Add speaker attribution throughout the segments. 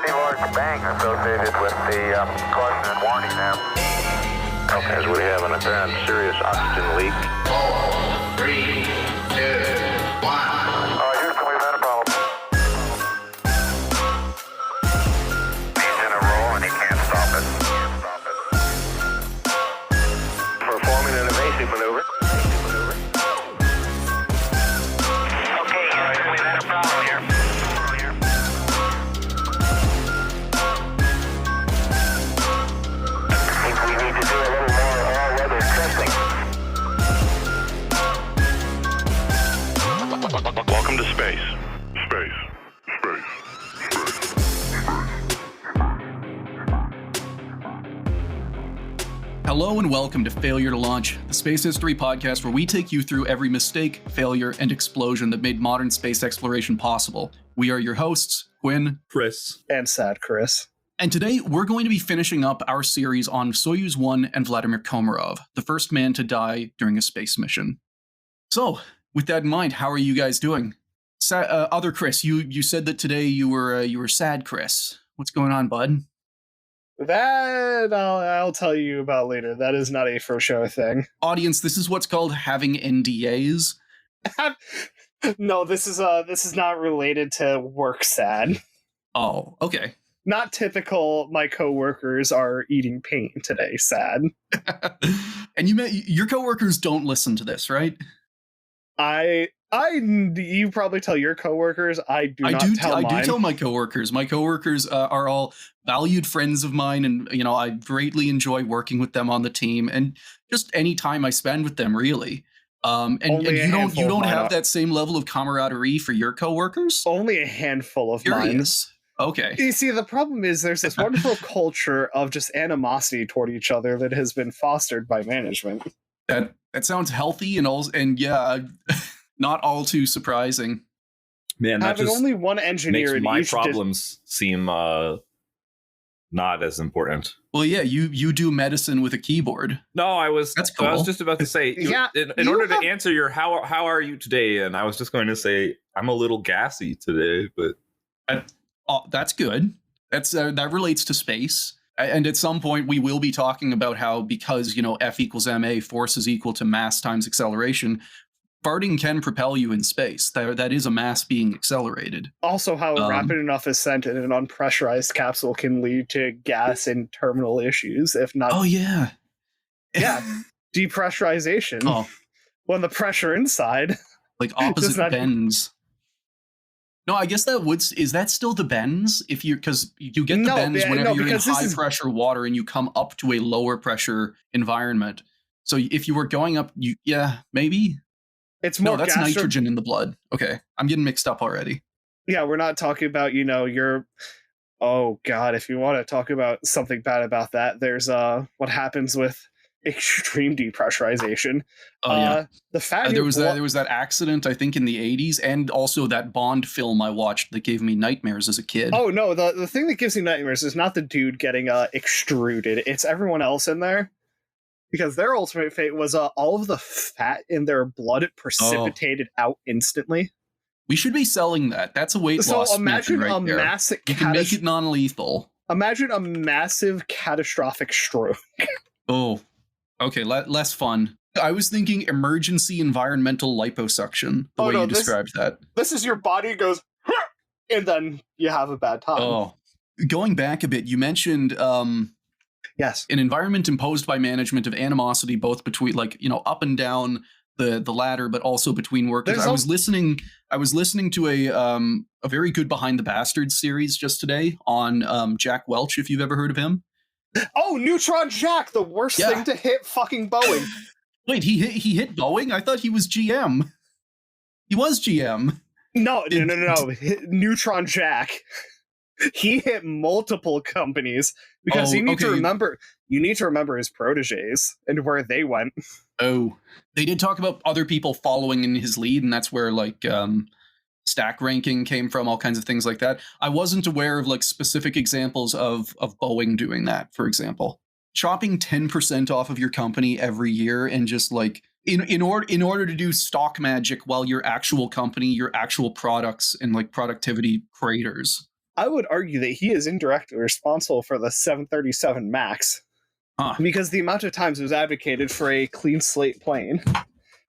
Speaker 1: pretty large bang associated with the caution and warning now. Okay, so we have an apparent serious oxygen leak. 4, 3, 2, 1. Houston, we've had a problem. He's in a roll and he can't stop it. Performing an evasive maneuver. Okay, Houston, we've had a problem here. I think we need to do a little more all-weather testing. Welcome to space.
Speaker 2: Hello and welcome to Failure to Launch, the space history podcast where we take you through every mistake, failure, and explosion that made modern space exploration possible. We are your hosts, Quinn,
Speaker 3: Chris,
Speaker 4: and Sad Chris.
Speaker 2: And today we're going to be finishing up our series on Soyuz 1 and Vladimir Komarov, the first man to die during a space mission. So, with that in mind, how are you guys doing? Other Chris, you said that today you were sad, Chris. What's going on, bud?
Speaker 4: That I'll tell you about later. That is not a for show thing.
Speaker 2: Audience, this is what's called having NDAs.
Speaker 4: No, this is not related to work sad.
Speaker 2: Oh, okay.
Speaker 4: Not typical. My coworkers are eating paint today. Sad.
Speaker 2: And your coworkers don't listen to this, right?
Speaker 4: You probably tell your coworkers. I do tell my
Speaker 2: coworkers. My coworkers are all valued friends of mine, and I greatly enjoy working with them on the team, and just any time I spend with them, really. And you don't have that same level of camaraderie for your coworkers?
Speaker 4: Only a handful of mine.
Speaker 2: Okay.
Speaker 4: You see, the problem is there's this wonderful culture of just animosity toward each other that has been fostered by management.
Speaker 2: That sounds healthy and yeah, not all too surprising.
Speaker 3: Man, that
Speaker 4: having
Speaker 3: just
Speaker 4: only one engineer
Speaker 3: makes my problems seem not as important.
Speaker 2: Well, yeah, you do medicine with a keyboard.
Speaker 3: No, that's cool. I was just about to say, in order to answer your how are you today, and I was just going to say I'm a little gassy today, but
Speaker 2: that's good. That relates to space. And at some point, we will be talking about how, because, F equals ma, force is equal to mass times acceleration, farting can propel you in space. That is a mass being accelerated.
Speaker 4: Also, how rapid enough ascent in an unpressurized capsule can lead to gas and terminal issues, if not...
Speaker 2: Oh, yeah.
Speaker 4: Yeah. Depressurization.
Speaker 2: Oh.
Speaker 4: When the pressure inside...
Speaker 2: Like opposite bends. No, I guess is that still the bends? Because you get the bends whenever you're in high pressure water and you come up to a lower pressure environment. So if you were going up, maybe.
Speaker 4: It's more.
Speaker 2: No, that's nitrogen in the blood. Okay, I'm getting mixed up already.
Speaker 4: Yeah, we're not talking about your. Oh God, if you want to talk about something bad about that, there's what happens with extreme depressurization.
Speaker 2: Oh yeah,
Speaker 4: the fact
Speaker 2: there was that accident, I think, in the 80s, and also that Bond film I watched that gave me nightmares as a kid.
Speaker 4: Oh no, the thing that gives me nightmares is not the dude getting extruded, it's everyone else in there, because their ultimate fate was all of the fat in their blood precipitated out instantly.
Speaker 2: We should be selling that. That's a weight loss. So
Speaker 4: imagine a massive
Speaker 2: you can make it non-lethal.
Speaker 4: Imagine a massive catastrophic stroke.
Speaker 2: Oh, okay, less fun. I was thinking emergency environmental liposuction, the way you described that.
Speaker 4: This is your body goes, and then you have a bad time.
Speaker 2: Oh, going back a bit, you mentioned
Speaker 4: yes,
Speaker 2: an environment imposed by management of animosity, both between up and down the ladder, but also between workers. I was listening to a very good Behind the Bastards series just today on Jack Welch, if you've ever heard of him.
Speaker 4: Oh, Neutron Jack, the worst thing to hit fucking Boeing.
Speaker 2: Wait, he hit Boeing? I thought he was GM. He was GM.
Speaker 4: No. Neutron Jack. He hit multiple companies because you need to remember his proteges and where they went.
Speaker 2: Oh, they did talk about other people following in his lead, and that's where stack ranking came from, all kinds of things like that. I wasn't aware of specific examples of Boeing doing that, for example. Chopping 10% off of your company every year and just in order to do stock magic while your actual company, your actual products and productivity craters.
Speaker 4: I would argue that he is indirectly responsible for the 737 MAX. Because the amount of times it was advocated for a clean slate plane.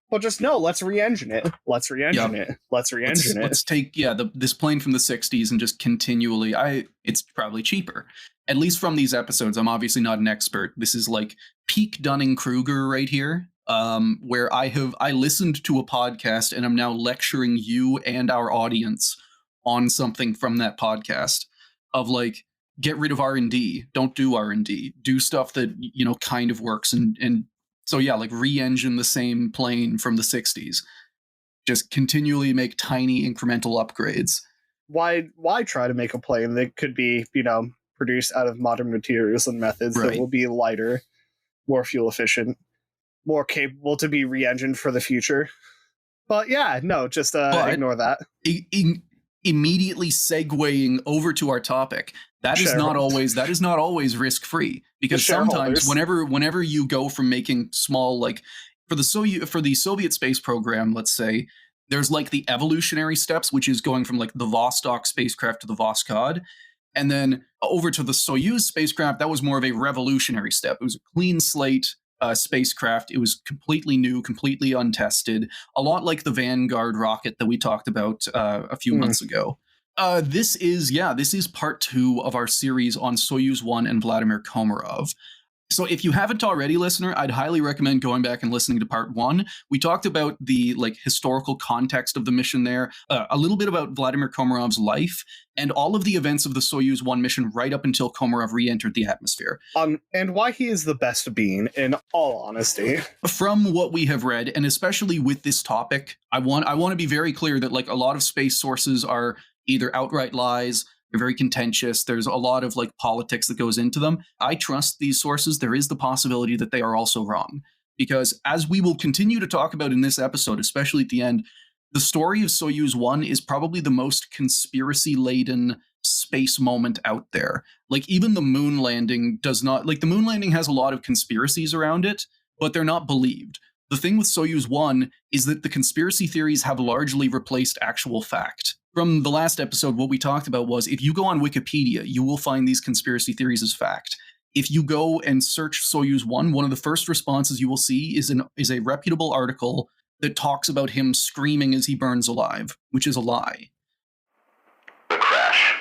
Speaker 4: Well, just no, let's re-engine it. Let's re-engine it. Let's re-engine it.
Speaker 2: Let's take, this plane from the 60s and just continually, it's probably cheaper. At least from these episodes, I'm obviously not an expert. This is like peak Dunning-Kruger right here, where I listened to a podcast and I'm now lecturing you and our audience on something from that podcast of like, get rid of R&D. Don't do R&D. Do stuff that, kind of works. And so, like re-engine the same plane from the 60s. Just continually make tiny incremental upgrades.
Speaker 4: Why try to make a plane that could be, produced out of modern materials and methods that will be lighter, more fuel efficient, more capable to be re-engined for the future? But yeah, no, just ignore that.
Speaker 2: Immediately segueing over to our topic, that is not always risk-free, because sometimes whenever you go from making small, like for the Soviet space program, let's say, there's like the evolutionary steps, which is going from like the Vostok spacecraft to the Voskhod, and then over to the Soyuz spacecraft. That was more of a revolutionary step. It was a clean slate spacecraft. It was completely new, completely untested, a lot like the Vanguard rocket that we talked about a few months ago. This is part 2 of our series on Soyuz 1 and Vladimir Komarov. So if you haven't already, listener, I'd highly recommend going back and listening to part 1. We talked about the historical context of the mission there, a little bit about Vladimir Komarov's life, and all of the events of the Soyuz 1 mission right up until Komarov re-entered the atmosphere.
Speaker 4: And why he is the best being, in all honesty.
Speaker 2: From what we have read, and especially with this topic, I want to be very clear that a lot of space sources are either outright lies. They're very contentious. There's a lot of politics that goes into them. I trust these sources. There is the possibility that they are also wrong, because as we will continue to talk about in this episode, especially at the end, the story of Soyuz 1 is probably the most conspiracy-laden space moment out there. Even the moon landing does not, the moon landing has a lot of conspiracies around it, but they're not believed. The thing with Soyuz 1 is that the conspiracy theories have largely replaced actual fact. From the last episode, what we talked about was, if you go on Wikipedia, you will find these conspiracy theories as fact. If you go and search Soyuz 1, one of the first responses you will see is a reputable article that talks about him screaming as he burns alive, which is a lie.
Speaker 1: The crash.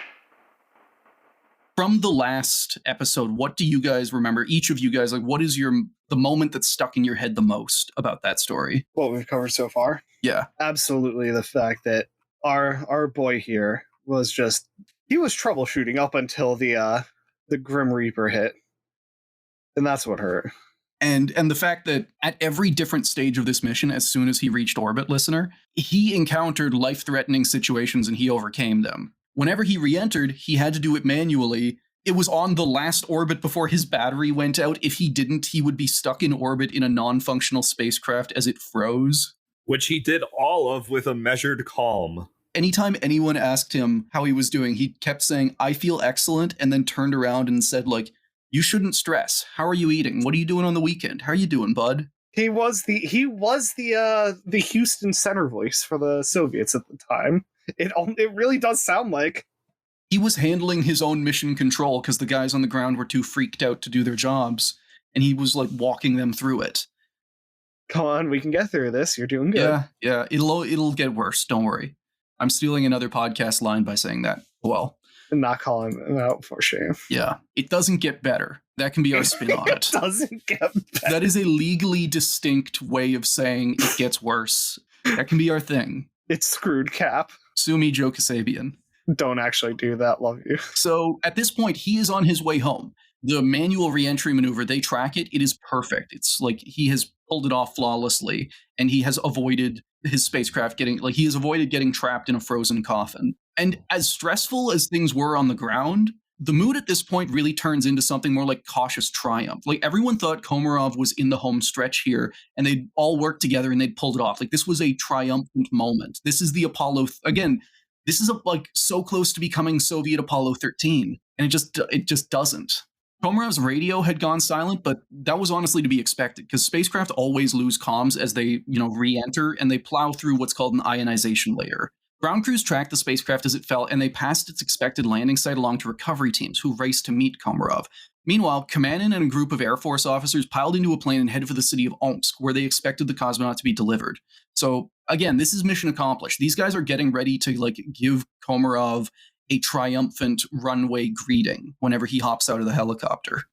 Speaker 2: From the last episode, what do you guys remember? Each of you guys, what is the moment that's stuck in your head the most about that story?
Speaker 4: What we've covered so far?
Speaker 2: Yeah.
Speaker 4: Absolutely the fact that our boy here was he was troubleshooting up until the Grim Reaper hit. And that's what hurt.
Speaker 2: And the fact that at every different stage of this mission, as soon as he reached orbit, listener, he encountered life-threatening situations and he overcame them. Whenever he re-entered, he had to do it manually. It was on the last orbit before his battery went out. If he didn't, he would be stuck in orbit in a non-functional spacecraft as it froze.
Speaker 3: Which he did all of with a measured calm.
Speaker 2: Anytime anyone asked him how he was doing, he kept saying, "I feel excellent," and then turned around and said, "You shouldn't stress. How are you eating? What are you doing on the weekend? How are you doing, bud?"
Speaker 4: He was the Houston center voice for the Soviets at the time. It really does sound like
Speaker 2: he was handling his own mission control because the guys on the ground were too freaked out to do their jobs, and he was walking them through it.
Speaker 4: Come on, we can get through this. You're doing good.
Speaker 2: Yeah. It'll get worse. Don't worry. I'm stealing another podcast line by saying that. Well,
Speaker 4: and not calling them out for shame.
Speaker 2: Yeah, it doesn't get better. That can be our spin on it.
Speaker 4: It doesn't get better.
Speaker 2: That is a legally distinct way of saying it gets worse. That can be our thing.
Speaker 4: It's screwed, Cap.
Speaker 2: Sue me, Joe Kasabian.
Speaker 4: Don't actually do that, love you.
Speaker 2: So at this point, he is on his way home. The manual reentry maneuver, they track it. It is perfect. It's he has pulled it off flawlessly, and he has avoided his spacecraft getting trapped in a frozen coffin. And as stressful as things were on the ground, the mood at this point really turns into something more like cautious triumph. Everyone thought Komarov was in the home stretch here, and they'd all worked together and they'd pulled it off. This was a triumphant moment. This is the Apollo again. This is so close to becoming Soviet Apollo 13, and it just doesn't. Komarov's radio had gone silent, but that was honestly to be expected because spacecraft always lose comms as they, re-enter, and they plow through what's called an ionization layer. Ground crews tracked the spacecraft as it fell, and they passed its expected landing site along to recovery teams, who raced to meet Komarov. Meanwhile, Kamanin and a group of Air Force officers piled into a plane and headed for the city of Omsk, where they expected the cosmonaut to be delivered. So, again, this is mission accomplished. These guys are getting ready to, give Komarov a triumphant runway greeting whenever he hops out of the helicopter.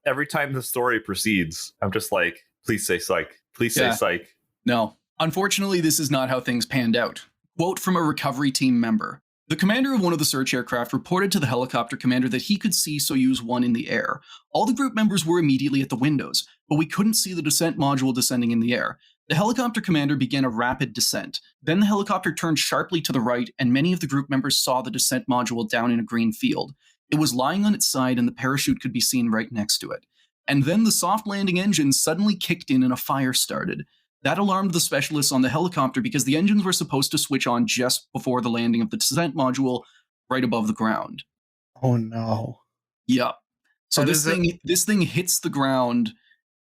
Speaker 3: Every time the story proceeds, I'm just like, please say psych. Please say psych.
Speaker 2: No. Unfortunately, this is not how things panned out. Quote from a recovery team member. The commander of one of the search aircraft reported to the helicopter commander that he could see Soyuz 1 in the air. All the group members were immediately at the windows, but we couldn't see the descent module descending in the air. The helicopter commander began a rapid descent. Then the helicopter turned sharply to the right, and many of the group members saw the descent module down in a green field. It was lying on its side, and the parachute could be seen right next to it. And then the soft landing engine suddenly kicked in and a fire started. That alarmed the specialists on the helicopter because the engines were supposed to switch on just before the landing of the descent module right above the ground.
Speaker 4: Oh no.
Speaker 2: Yeah. So this thing hits the ground,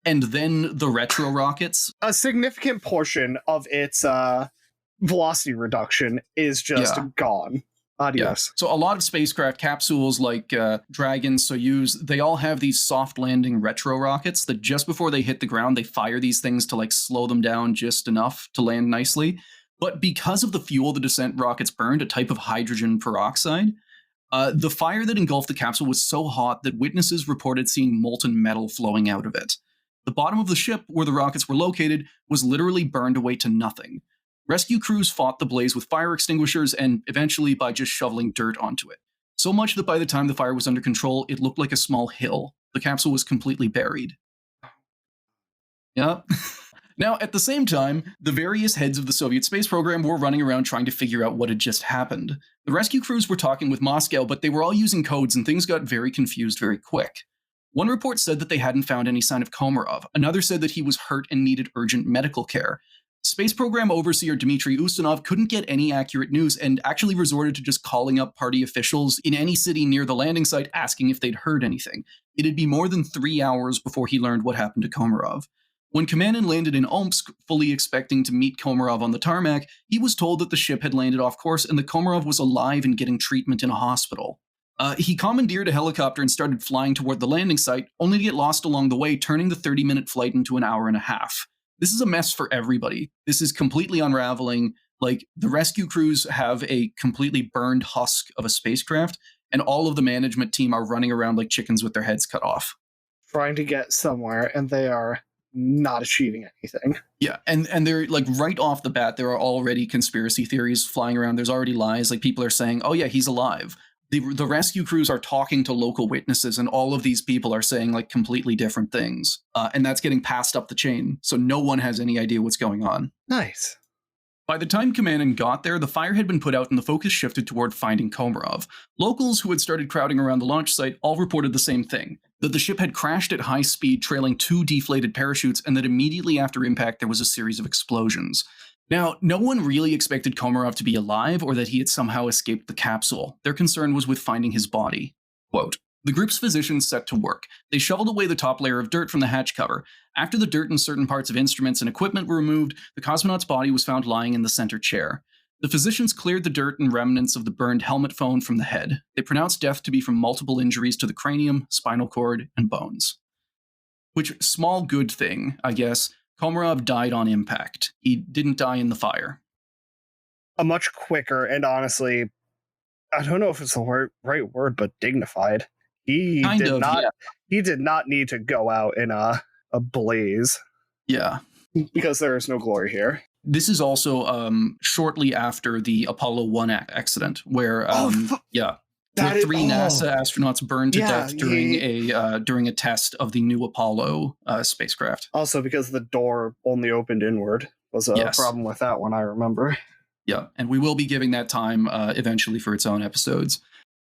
Speaker 2: and then the retro rockets.
Speaker 4: A significant portion of its velocity reduction is just gone. Adios.
Speaker 2: Yeah. So a lot of spacecraft capsules like Dragon, Soyuz, they all have these soft landing retro rockets that just before they hit the ground, they fire these things to slow them down just enough to land nicely. But because of the fuel the descent rockets burned, a type of hydrogen peroxide, the fire that engulfed the capsule was so hot that witnesses reported seeing molten metal flowing out of it. The bottom of the ship, where the rockets were located, was literally burned away to nothing. Rescue crews fought the blaze with fire extinguishers and eventually by just shoveling dirt onto it. So much that by the time the fire was under control, it looked like a small hill. The capsule was completely buried. Yep. Now, at the same time, the various heads of the Soviet space program were running around trying to figure out what had just happened. The rescue crews were talking with Moscow, but they were all using codes and things got very confused very quick. One report said that they hadn't found any sign of Komarov. Another said that he was hurt and needed urgent medical care. Space program overseer Dmitry Ustinov couldn't get any accurate news and actually resorted to just calling up party officials in any city near the landing site asking if they'd heard anything. It'd be more than 3 hours before he learned what happened to Komarov. When Kamanin landed in Omsk, fully expecting to meet Komarov on the tarmac, he was told that the ship had landed off course and that Komarov was alive and getting treatment in a hospital. He commandeered a helicopter and started flying toward the landing site, only to get lost along the way, turning the 30-minute flight into an hour and a half. This is a mess for everybody. This is completely unraveling. The rescue crews have a completely burned husk of a spacecraft, and all of the management team are running around like chickens with their heads cut off.
Speaker 4: Trying to get somewhere, and they are not achieving anything.
Speaker 2: Yeah, and they're right off the bat, there are already conspiracy theories flying around. There's already lies. People are saying, oh yeah, he's alive. The rescue crews are talking to local witnesses, and all of these people are saying completely different things. And that's getting passed up the chain, so no one has any idea what's going on.
Speaker 4: Nice.
Speaker 2: By the time Kamanin got there, the fire had been put out and the focus shifted toward finding Komarov. Locals who had started crowding around the launch site all reported the same thing, that the ship had crashed at high speed, trailing 2 deflated parachutes, and that immediately after impact there was a series of explosions. Now, no one really expected Komarov to be alive or that he had somehow escaped the capsule. Their concern was with finding his body. Quote, the group's physicians set to work. They shoveled away the top layer of dirt from the hatch cover. After the dirt and certain parts of instruments and equipment were removed, the cosmonaut's body was found lying in the center chair. The physicians cleared the dirt and remnants of the burned helmet phone from the head. They pronounced death to be from multiple injuries to the cranium, spinal cord, and bones. Which, small good thing, I guess. Komarov died on impact. He didn't die in the fire.
Speaker 4: A much quicker and honestly, I don't know if it's the right word, but dignified. He did not need to go out in a blaze.
Speaker 2: Yeah.
Speaker 4: Because there is no glory here.
Speaker 2: This is also shortly after the Apollo 1 accident, where the 3 NASA astronauts burned to death during a test of the new Apollo spacecraft.
Speaker 4: Also, because the door only opened inward was a problem with that one, I remember.
Speaker 2: Yeah, and we will be giving that time eventually for its own episodes.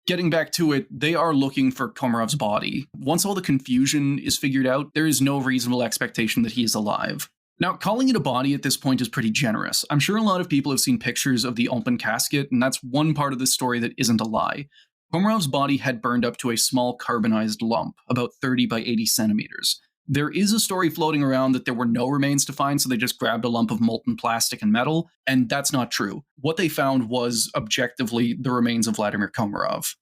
Speaker 2: Getting back to it, they are looking for Komarov's body. Once all the confusion is figured out, there is no reasonable expectation that he is alive. Now, calling it a body at this point is pretty generous. I'm sure a lot of people have seen pictures of the open casket, and that's one part of the story that isn't a lie. Komarov's body had burned up to a small carbonized lump, about 30 by 80 centimeters. There is a story floating around that there were no remains to find, so they just grabbed a lump of molten plastic and metal, and that's not true. What they found was objectively the remains of Vladimir Komarov.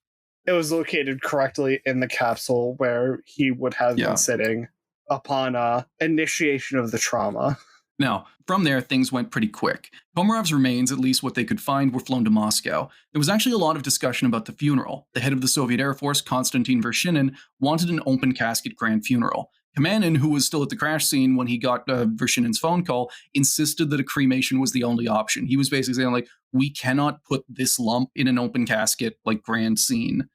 Speaker 4: It was located correctly in the capsule where he would have been sitting upon initiation of the trauma.
Speaker 2: Now, from there, things went pretty quick. Komarov's remains, at least what they could find, were flown to Moscow. There was actually a lot of discussion about the funeral. The head of the Soviet Air Force, Konstantin Vershinin, wanted an open casket grand funeral. Kamanin, who was still at the crash scene when he got Vershinin's phone call, insisted that a cremation was the only option. He was basically saying, like, we cannot put this lump in an open casket, like, grand scene.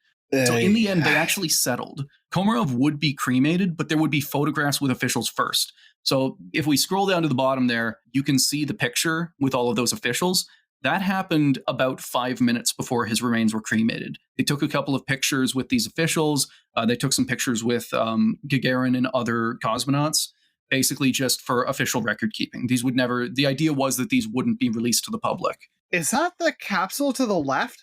Speaker 2: So in the end, they actually settled. Komarov would be cremated, but there would be photographs with officials first. So if we scroll down to the bottom there, you can see the picture with all of those officials. That happened about 5 minutes before his remains were cremated. They took a couple of pictures with these officials. They took some pictures with Gagarin and other cosmonauts, basically just for official record keeping. These would never, the idea was that these wouldn't be released to the public.
Speaker 4: Is that the capsule to the left?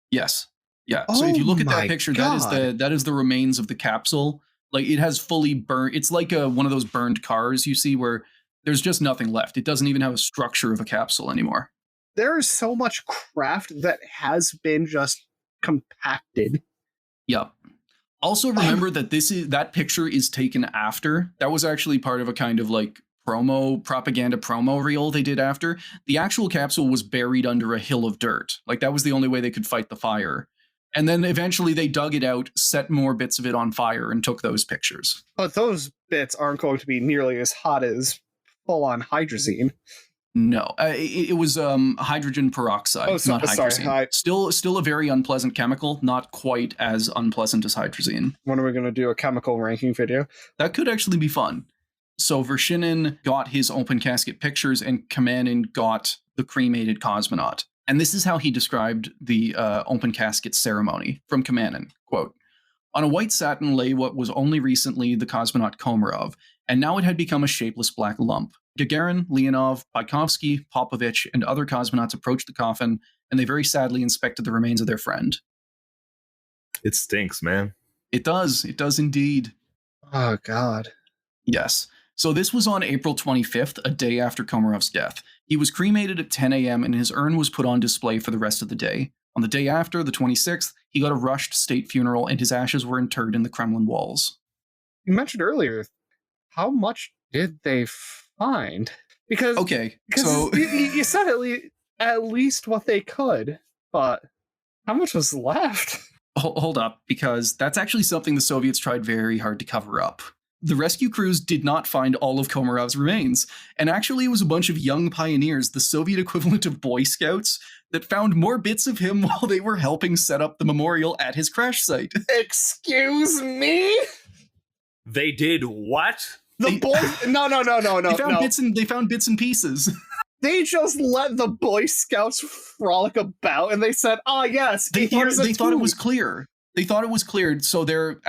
Speaker 2: Yes. Yeah. So if you look at that picture, that is the remains of the capsule. Like, it has fully burned. It's like one of those burned cars you see where there's just nothing left. It doesn't even have a structure of a capsule anymore.
Speaker 4: There is so much craft that has been just compacted.
Speaker 2: Yep. Also remember that that picture is taken after. That was actually part of a kind of like propaganda promo reel they did after. The actual capsule was buried under a hill of dirt. Like, that was the only way they could fight the fire. And then eventually they dug it out, set more bits of it on fire, and took those pictures.
Speaker 4: But those bits aren't going to be nearly as hot as full-on hydrazine.
Speaker 2: No, it was hydrogen peroxide, not hydrazine.
Speaker 4: Sorry.
Speaker 2: Still a very unpleasant chemical, not quite as unpleasant as hydrazine.
Speaker 4: When are we going to do a chemical ranking video?
Speaker 2: That could actually be fun. So Vershinin got his open casket pictures, and Kamanin got the cremated cosmonaut. And this is how he described the open casket ceremony from Kamanin, quote, "On a white satin lay what was only recently the cosmonaut Komarov, and now it had become a shapeless black lump. Gagarin, Leonov, Paikovsky, Popovich, and other cosmonauts approached the coffin, and they very sadly inspected the remains of their friend."
Speaker 3: It stinks, man.
Speaker 2: It does. It does indeed.
Speaker 4: Oh, God.
Speaker 2: Yes. So this was on April 25th, a day after Komarov's death. He was cremated at 10 a.m. and his urn was put on display for the rest of the day. On the day after, the 26th, he got a rushed state funeral and his ashes were interred in the Kremlin walls.
Speaker 4: You mentioned earlier, how much did they find? Because so you said at least what they could, but how much was left?
Speaker 2: Hold up, because that's actually something the Soviets tried very hard to cover up. The rescue crews did not find all of Komarov's remains, and actually it was a bunch of young pioneers, the Soviet equivalent of Boy Scouts, that found more bits of him while they were helping set up the memorial at his crash site.
Speaker 4: Excuse me?
Speaker 3: They did what?
Speaker 4: No.
Speaker 2: They found bits and pieces.
Speaker 4: They just let the Boy Scouts frolic about, and they said, "Ah, yes."
Speaker 2: They thought it was clear. They thought it was cleared, so they're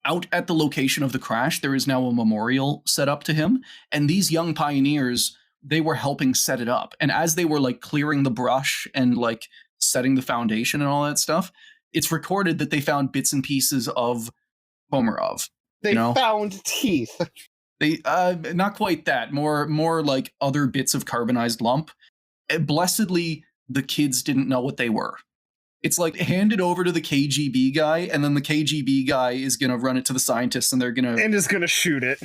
Speaker 2: out at the location of the crash, there is now a memorial set up to him. And these young pioneers, they were helping set it up. And as they were like clearing the brush and like setting the foundation and all that stuff, it's recorded that they found bits and pieces of Komarov.
Speaker 4: They found teeth.
Speaker 2: They not quite that. More like other bits of carbonized lump. Blessedly, the kids didn't know what they were. It's like hand it over to the KGB guy, and then the KGB guy is going to run it to the scientists, and they're going to...
Speaker 4: And is going to shoot it.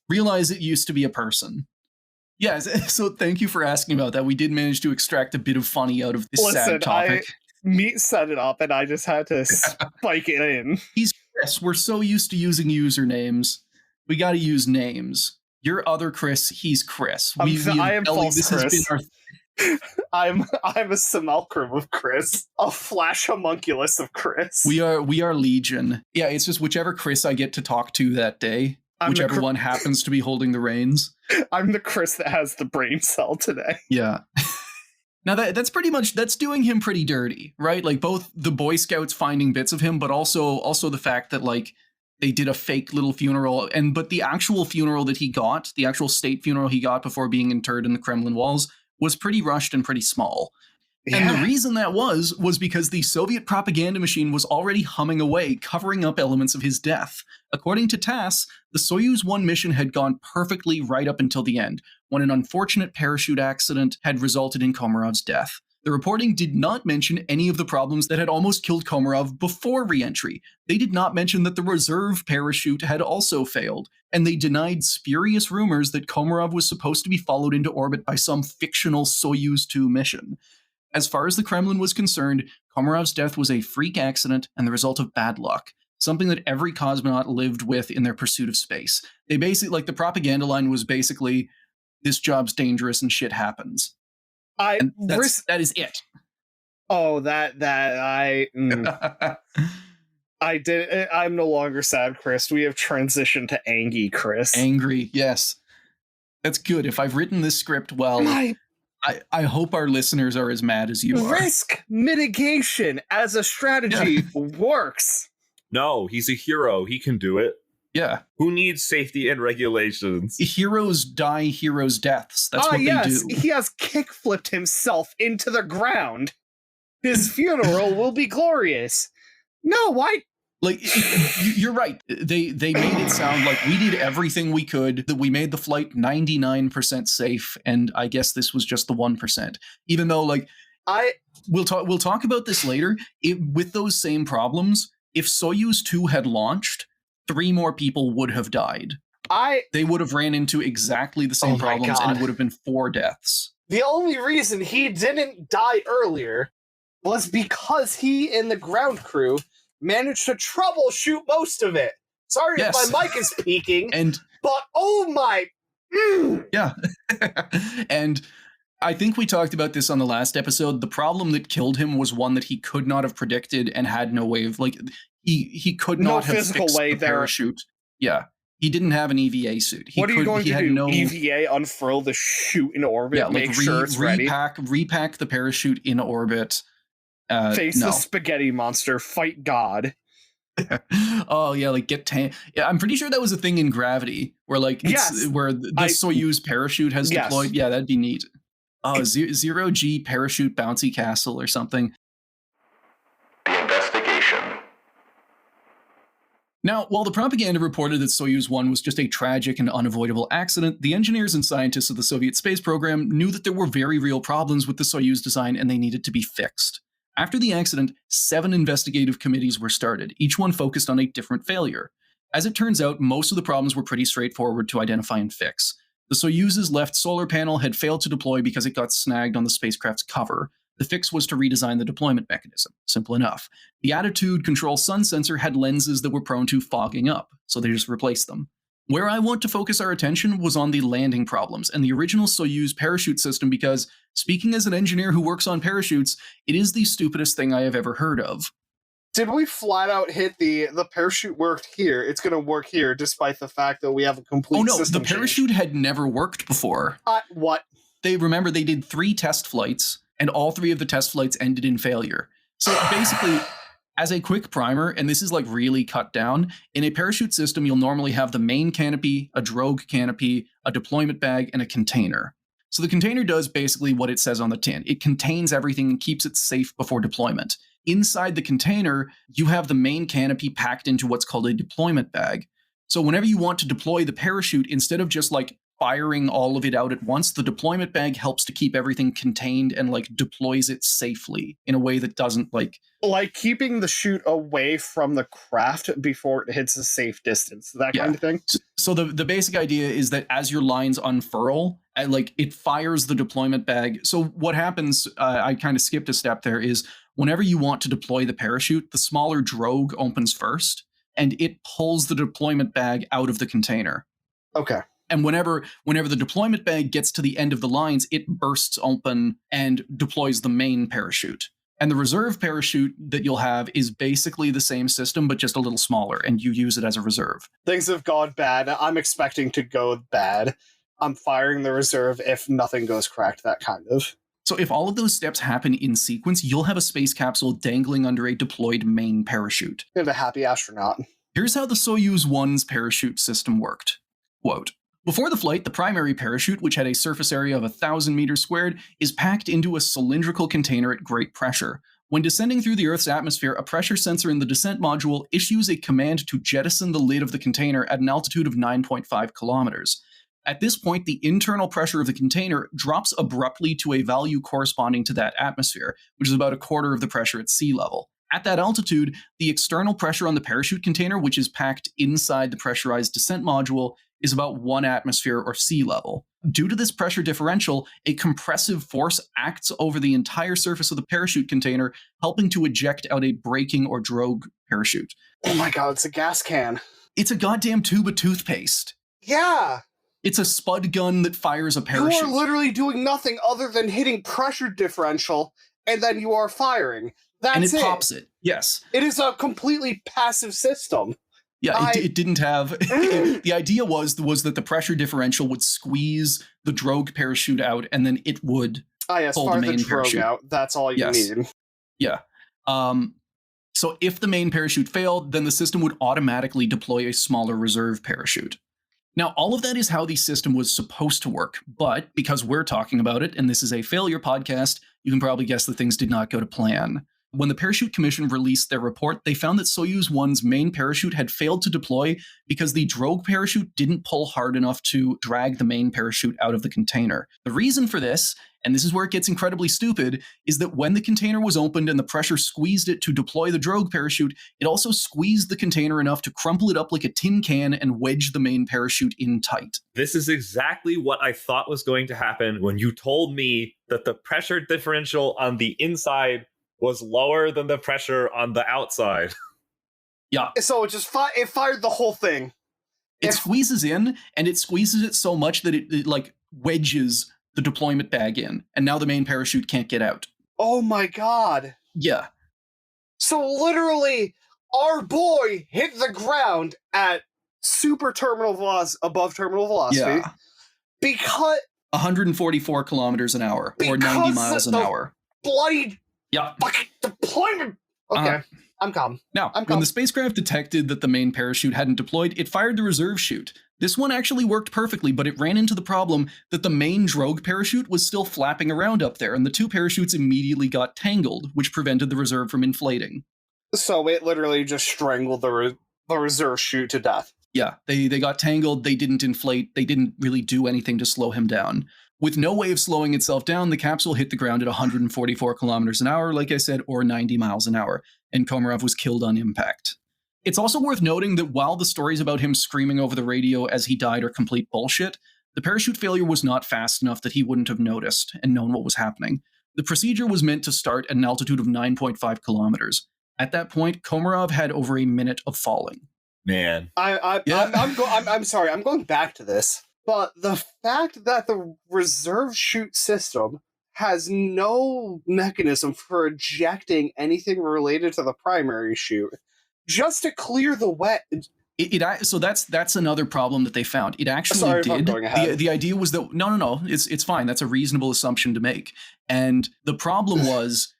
Speaker 2: Realize it used to be a person. Yes, so thank you for asking about that. We did manage to extract a bit of funny out of this sad topic.
Speaker 4: Meat set it up, and I just had to spike it in.
Speaker 2: He's Chris. We're so used to using usernames. We got to use names. You're other Chris, he's Chris.
Speaker 4: I am false Chris.
Speaker 2: Has been our
Speaker 4: I'm a simulacrum of Chris, a flash homunculus of Chris.
Speaker 2: We are legion. Yeah, it's just whichever Chris I get to talk to that day, whichever one happens to be holding the reins.
Speaker 4: I'm the Chris that has the brain cell today.
Speaker 2: Yeah. Now that's pretty much, that's doing him pretty dirty, right? Like both the Boy Scouts finding bits of him, but also the fact that like they did a fake little funeral, but the actual funeral that he got, the actual state funeral he got before being interred in the Kremlin walls, was pretty rushed and pretty small.
Speaker 4: Yeah.
Speaker 2: And the reason that was because the Soviet propaganda machine was already humming away, covering up elements of his death. According to TASS, the Soyuz 1 mission had gone perfectly right up until the end, when an unfortunate parachute accident had resulted in Komarov's death. The reporting did not mention any of the problems that had almost killed Komarov before re-entry. They did not mention that the reserve parachute had also failed, and they denied spurious rumors that Komarov was supposed to be followed into orbit by some fictional Soyuz 2 mission. As far as the Kremlin was concerned, Komarov's death was a freak accident and the result of bad luck, something that every cosmonaut lived with in their pursuit of space. They basically, the propaganda line was basically, this job's dangerous and shit happens. That is it.
Speaker 4: Oh, I did. I'm no longer sad, Chris. We have transitioned to Angie, Chris.
Speaker 2: Angry, yes. That's good. If I've written this script well, I hope our listeners are as mad as you are.
Speaker 4: Risk mitigation as a strategy works.
Speaker 3: No, he's a hero. He can do it.
Speaker 2: Yeah.
Speaker 3: Who needs safety and regulations?
Speaker 2: Heroes die heroes' deaths. That's what they do.
Speaker 4: He has kickflipped himself into the ground. His funeral will be glorious. No, why?
Speaker 2: You're right. They made it sound like we did everything we could, that we made the flight 99% safe, and I guess this was just the 1%. Even though, we'll talk about this later. With those same problems, if Soyuz 2 had launched, 3 more people would have died. They would have ran into exactly the same problems, and it would have been 4 deaths.
Speaker 4: The only reason he didn't die earlier was because he and the ground crew managed to troubleshoot most of it. Sorry if my mic is peaking, but oh my...
Speaker 2: Yeah. And I think we talked about this on the last episode. The problem that killed him was one that he could not have predicted and had no way of, he could not have fixed the parachute. Yeah. He didn't have an EVA suit.
Speaker 4: What are you going to do? EVA, unfurl the chute in orbit, make sure it's ready?
Speaker 2: Repack the parachute in orbit.
Speaker 4: Face the spaghetti monster, fight God.
Speaker 2: Oh yeah, yeah, I'm pretty sure that was a thing in Gravity, where where the Soyuz parachute has deployed. Yeah, that'd be neat. Oh, zero G parachute bouncy castle or something.
Speaker 1: The investigation.
Speaker 2: Now, while the propaganda reported that Soyuz 1 was just a tragic and unavoidable accident, the engineers and scientists of the Soviet space program knew that there were very real problems with the Soyuz design and they needed to be fixed. After the accident, 7 investigative committees were started, each one focused on a different failure. As it turns out, most of the problems were pretty straightforward to identify and fix. The Soyuz's left solar panel had failed to deploy because it got snagged on the spacecraft's cover. The fix was to redesign the deployment mechanism. Simple enough. The attitude control sun sensor had lenses that were prone to fogging up, so they just replaced them. Where I want to focus our attention was on the landing problems and the original Soyuz parachute system because, speaking as an engineer who works on parachutes, it is the stupidest thing I have ever heard of.
Speaker 4: Did we flat out hit the parachute worked here, it's going to work here, despite the fact that we have a complete system
Speaker 2: the parachute had never worked before.
Speaker 4: What?
Speaker 2: They did 3 test flights, and all 3 of the test flights ended in failure. So basically, as a quick primer, and this is really cut down, in a parachute system, you'll normally have the main canopy, a drogue canopy, a deployment bag, and a container. So the container does basically what it says on the tin. It contains everything and keeps it safe before deployment. Inside the container, you have the main canopy packed into what's called a deployment bag. So whenever you want to deploy the parachute, instead of just firing all of it out at once, the deployment bag helps to keep everything contained and deploys it safely in a way that doesn't
Speaker 4: keeping the chute away from the craft before it hits a safe distance, that kind of thing.
Speaker 2: So the basic idea is that as your lines unfurl, it fires the deployment bag. So what happens, I kind of skipped a step there, is whenever you want to deploy the parachute, the smaller drogue opens first and it pulls the deployment bag out of the container.
Speaker 4: Okay.
Speaker 2: And whenever the deployment bag gets to the end of the lines, it bursts open and deploys the main parachute. And the reserve parachute that you'll have is basically the same system, but just a little smaller, and you use it as a reserve.
Speaker 4: Things have gone bad. I'm expecting to go bad. I'm firing the reserve if nothing goes cracked, that kind of.
Speaker 2: So if all of those steps happen in sequence, you'll have a space capsule dangling under a deployed main parachute.
Speaker 4: And a happy astronaut.
Speaker 2: Here's how the Soyuz 1's parachute system worked. Quote, Before the flight, the primary parachute, which had a surface area of 1,000 meters squared, is packed into a cylindrical container at great pressure. When descending through the Earth's atmosphere, a pressure sensor in the descent module issues a command to jettison the lid of the container at an altitude of 9.5 kilometers. At this point, the internal pressure of the container drops abruptly to a value corresponding to that atmosphere, which is about a quarter of the pressure at sea level. At that altitude, the external pressure on the parachute container, which is packed inside the pressurized descent module, is about 1 atmosphere or sea level. Due to this pressure differential, a compressive force acts over the entire surface of the parachute container, helping to eject out a braking or drogue parachute.
Speaker 4: Oh my god, it's a gas can.
Speaker 2: It's a goddamn tube of toothpaste.
Speaker 4: Yeah!
Speaker 2: It's a spud gun that fires a parachute.
Speaker 4: You are literally doing nothing other than hitting pressure differential, and then you are firing. That's it.
Speaker 2: And it pops it, yes.
Speaker 4: It is a completely passive system.
Speaker 2: Yeah, it didn't have... the idea was that the pressure differential would squeeze the drogue parachute out, and then it would pull the main parachute
Speaker 4: out. That's all you need.
Speaker 2: Yeah. So if the main parachute failed, then the system would automatically deploy a smaller reserve parachute. Now, all of that is how the system was supposed to work, but because we're talking about it, and this is a failure podcast, you can probably guess that things did not go to plan. When the Parachute Commission released their report, they found that Soyuz 1's main parachute had failed to deploy because the drogue parachute didn't pull hard enough to drag the main parachute out of the container. The reason for this, and this is where it gets incredibly stupid, is that when the container was opened and the pressure squeezed it to deploy the drogue parachute, it also squeezed the container enough to crumple it up like a tin can and wedge the main parachute in tight.
Speaker 3: This is exactly what I thought was going to happen when you told me that the pressure differential on the inside was lower than the pressure on the outside.
Speaker 2: Yeah.
Speaker 4: So it just it fired the whole thing.
Speaker 2: It squeezes in, and it squeezes it so much that it like wedges the deployment bag in, and now the main parachute can't get out.
Speaker 4: Oh my god.
Speaker 2: Yeah.
Speaker 4: So literally, our boy hit the ground at above terminal velocity.
Speaker 2: Yeah.
Speaker 4: Because
Speaker 2: 144 kilometers an hour, or 90 miles an hour.
Speaker 4: Bloody fucking deployment. Okay, I'm calm.
Speaker 2: Now, when the spacecraft detected that the main parachute hadn't deployed, it fired the reserve chute. This one actually worked perfectly, but it ran into the problem that the main drogue parachute was still flapping around up there, and the two parachutes immediately got tangled, which prevented the reserve from inflating.
Speaker 4: So it literally just strangled the reserve chute to death.
Speaker 2: Yeah, they got tangled, they didn't inflate, they didn't really do anything to slow him down. With no way of slowing itself down, the capsule hit the ground at 144 kilometers an hour, like I said, or 90 miles an hour, and Komarov was killed on impact. It's also worth noting that while the stories about him screaming over the radio as he died are complete bullshit, the parachute failure was not fast enough that he wouldn't have noticed and known what was happening. The procedure was meant to start at an altitude of 9.5 kilometers. At that point, Komarov had over a minute of falling.
Speaker 3: Man.
Speaker 4: I'm sorry, I'm going back to this. But the fact that the reserve chute system has no mechanism for ejecting anything related to the primary chute, just to clear the wet.
Speaker 2: So that's another problem that they found. It actually did. The idea was that no, it's fine. That's a reasonable assumption to make. And the problem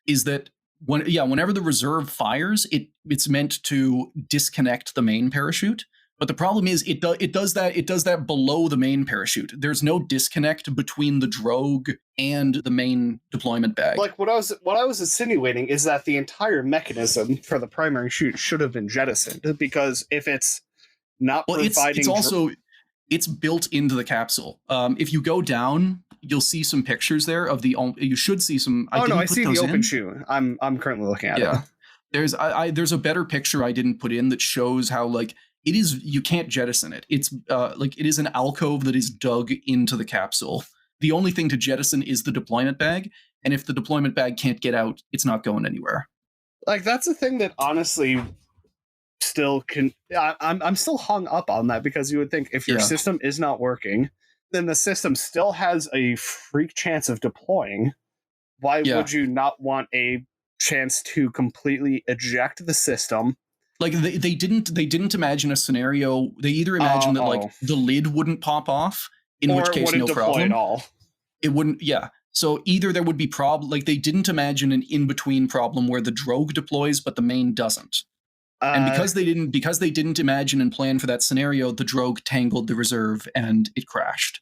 Speaker 2: is that whenever the reserve fires, it's meant to disconnect the main parachute. But the problem is it does that below the main parachute. There's no disconnect between the drogue and the main deployment bag.
Speaker 4: Like what I was insinuating is that the entire mechanism for the primary chute should have been jettisoned, because if it's not providing,
Speaker 2: it's built into the capsule. If you go down, you'll see some pictures there of you should see some.
Speaker 4: I see the open chute. I'm currently looking at it.
Speaker 2: There's a better picture I didn't put in that shows how it is, you can't jettison it. It's it is an alcove that is dug into the capsule. The only thing to jettison is the deployment bag, and if the deployment bag can't get out, it's not going anywhere.
Speaker 4: That's a thing that honestly still can. I'm still hung up on that, because you would think if your system is not working, then the system still has a freak chance of deploying. Why would you not want a chance to completely eject the system?
Speaker 2: They didn't imagine a scenario. They either imagined that the lid wouldn't pop off, in which case no problem. At all. It wouldn't. Yeah. So either there would be they didn't imagine an in-between problem where the drogue deploys but the main doesn't. And because they didn't imagine and plan for that scenario, the drogue tangled the reserve and it crashed.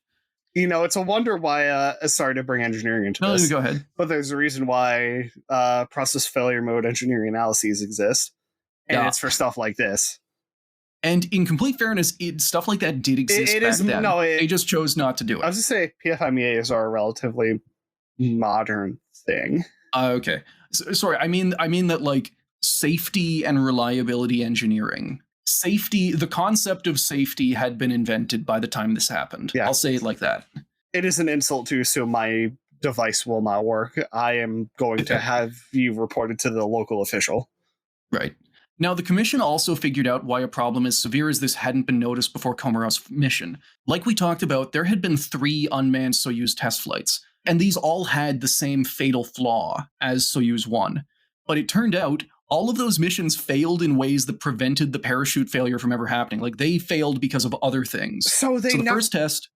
Speaker 4: It's a wonder why. Sorry to bring engineering into this.
Speaker 2: No, go ahead.
Speaker 4: But there's a reason why process failure mode engineering analyses exist, and it's for stuff like this.
Speaker 2: And in complete fairness, stuff like that did exist back then. They just chose not to do it.
Speaker 4: I was just say PFMEAs are a relatively modern thing.
Speaker 2: Okay, sorry. I mean that like safety and reliability engineering. The concept of safety had been invented by the time this happened. Yeah. I'll say it like that.
Speaker 4: It is an insult to assume my device will not work. I am going to have you reported to the local official.
Speaker 2: Right. Now, the commission also figured out why a problem as severe as this hadn't been noticed before Komarov's mission. Like we talked about, there had been 3 unmanned Soyuz test flights, and these all had the same fatal flaw as Soyuz 1. But it turned out all of those missions failed in ways that prevented the parachute failure from ever happening. Like, they failed because of other things. The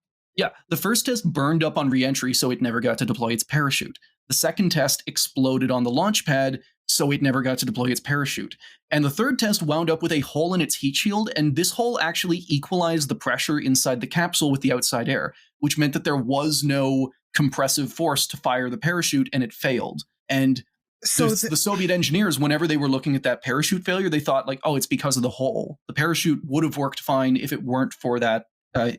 Speaker 2: first test burned up on re-entry, so it never got to deploy its parachute. The second test exploded on the launch pad, so it never got to deploy its parachute. And the third test wound up with a hole in its heat shield, and this hole actually equalized the pressure inside the capsule with the outside air, which meant that there was no compressive force to fire the parachute, and it failed. And so the Soviet engineers, whenever they were looking at that parachute failure, they thought like, oh, it's because of the hole. The parachute would have worked fine if it weren't for that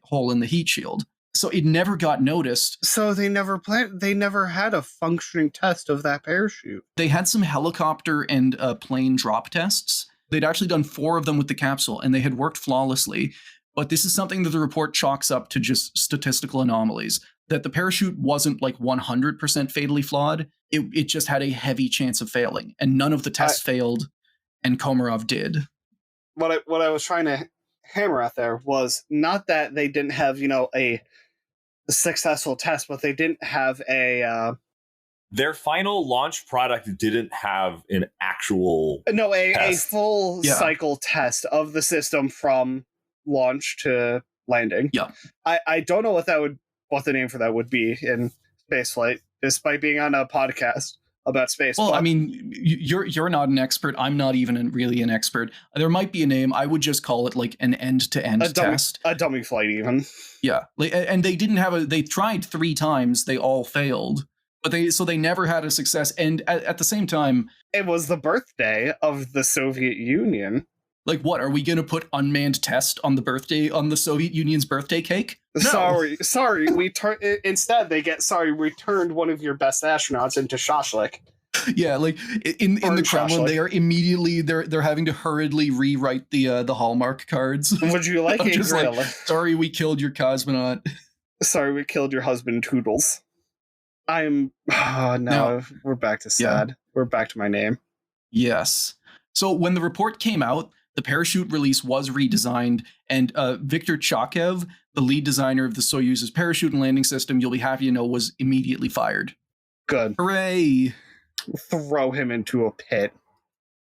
Speaker 2: hole in the heat shield. So it never got noticed.
Speaker 4: So they never had a functioning test of that parachute.
Speaker 2: They had some helicopter and plane drop tests. They'd actually done 4 of them with the capsule, and they had worked flawlessly. But this is something that the report chalks up to just statistical anomalies. That the parachute wasn't like 100% fatally flawed. It just had a heavy chance of failing, and none of the tests failed, and Komarov did.
Speaker 4: What I was trying to hammer at there was not that they didn't have a successful test, but they didn't have
Speaker 3: their final launch product didn't have an actual
Speaker 4: a full cycle test of the system from launch to landing.
Speaker 2: Yeah,
Speaker 4: I don't know what the name for that would be in spaceflight, despite being on a podcast about space.
Speaker 2: Well, I mean, you're not an expert. I'm not even really an expert. There might be a name. I would just call it like an end-to-end test.
Speaker 4: A dummy flight, even.
Speaker 2: Yeah, and they didn't have they tried 3 times. They all failed, but they never had a success. And at the same time,
Speaker 4: it was the birthday of the Soviet Union.
Speaker 2: Like, what, are we going to put unmanned test on the Soviet Union's birthday cake?
Speaker 4: No. Sorry. Instead, we turned one of your best astronauts into shashlik.
Speaker 2: Yeah, like in the Kremlin, they are immediately they're having to hurriedly rewrite the Hallmark cards.
Speaker 4: Would you like a grill?
Speaker 2: Like, sorry, we killed your cosmonaut.
Speaker 4: Sorry, we killed your husband, Toodles. Now we're back to sad. Yeah. We're back to my name.
Speaker 2: Yes. So when the report came out, the parachute release was redesigned, and Viktor Chakev, the lead designer of the Soyuz's parachute and landing system, you'll be happy to know, was immediately fired.
Speaker 4: Good.
Speaker 2: Hooray!
Speaker 4: Throw him into a pit.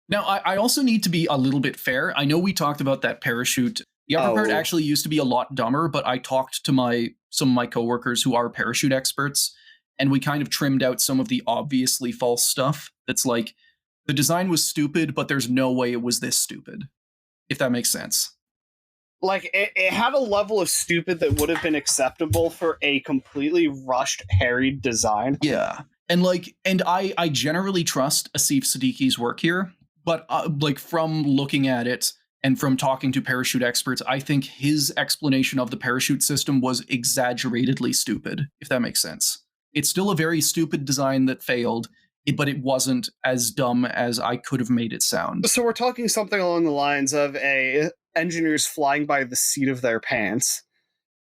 Speaker 2: Now, I also need to be a little bit fair. I know we talked about that parachute. The upper part actually used to be a lot dumber, but I talked to some of my coworkers who are parachute experts, and we kind of trimmed out some of the obviously false stuff. That's like, the design was stupid, but there's no way it was this stupid. If that makes sense.
Speaker 4: Like, it had a level of stupid that would have been acceptable for a completely rushed, harried design.
Speaker 2: Yeah. And I generally trust Asif Siddiqi's work here, but from looking at it and from talking to parachute experts, I think his explanation of the parachute system was exaggeratedly stupid, if that makes sense. It's still a very stupid design that failed, but it wasn't as dumb as I could have made it sound.
Speaker 4: So we're talking something along the lines of engineers flying by the seat of their pants,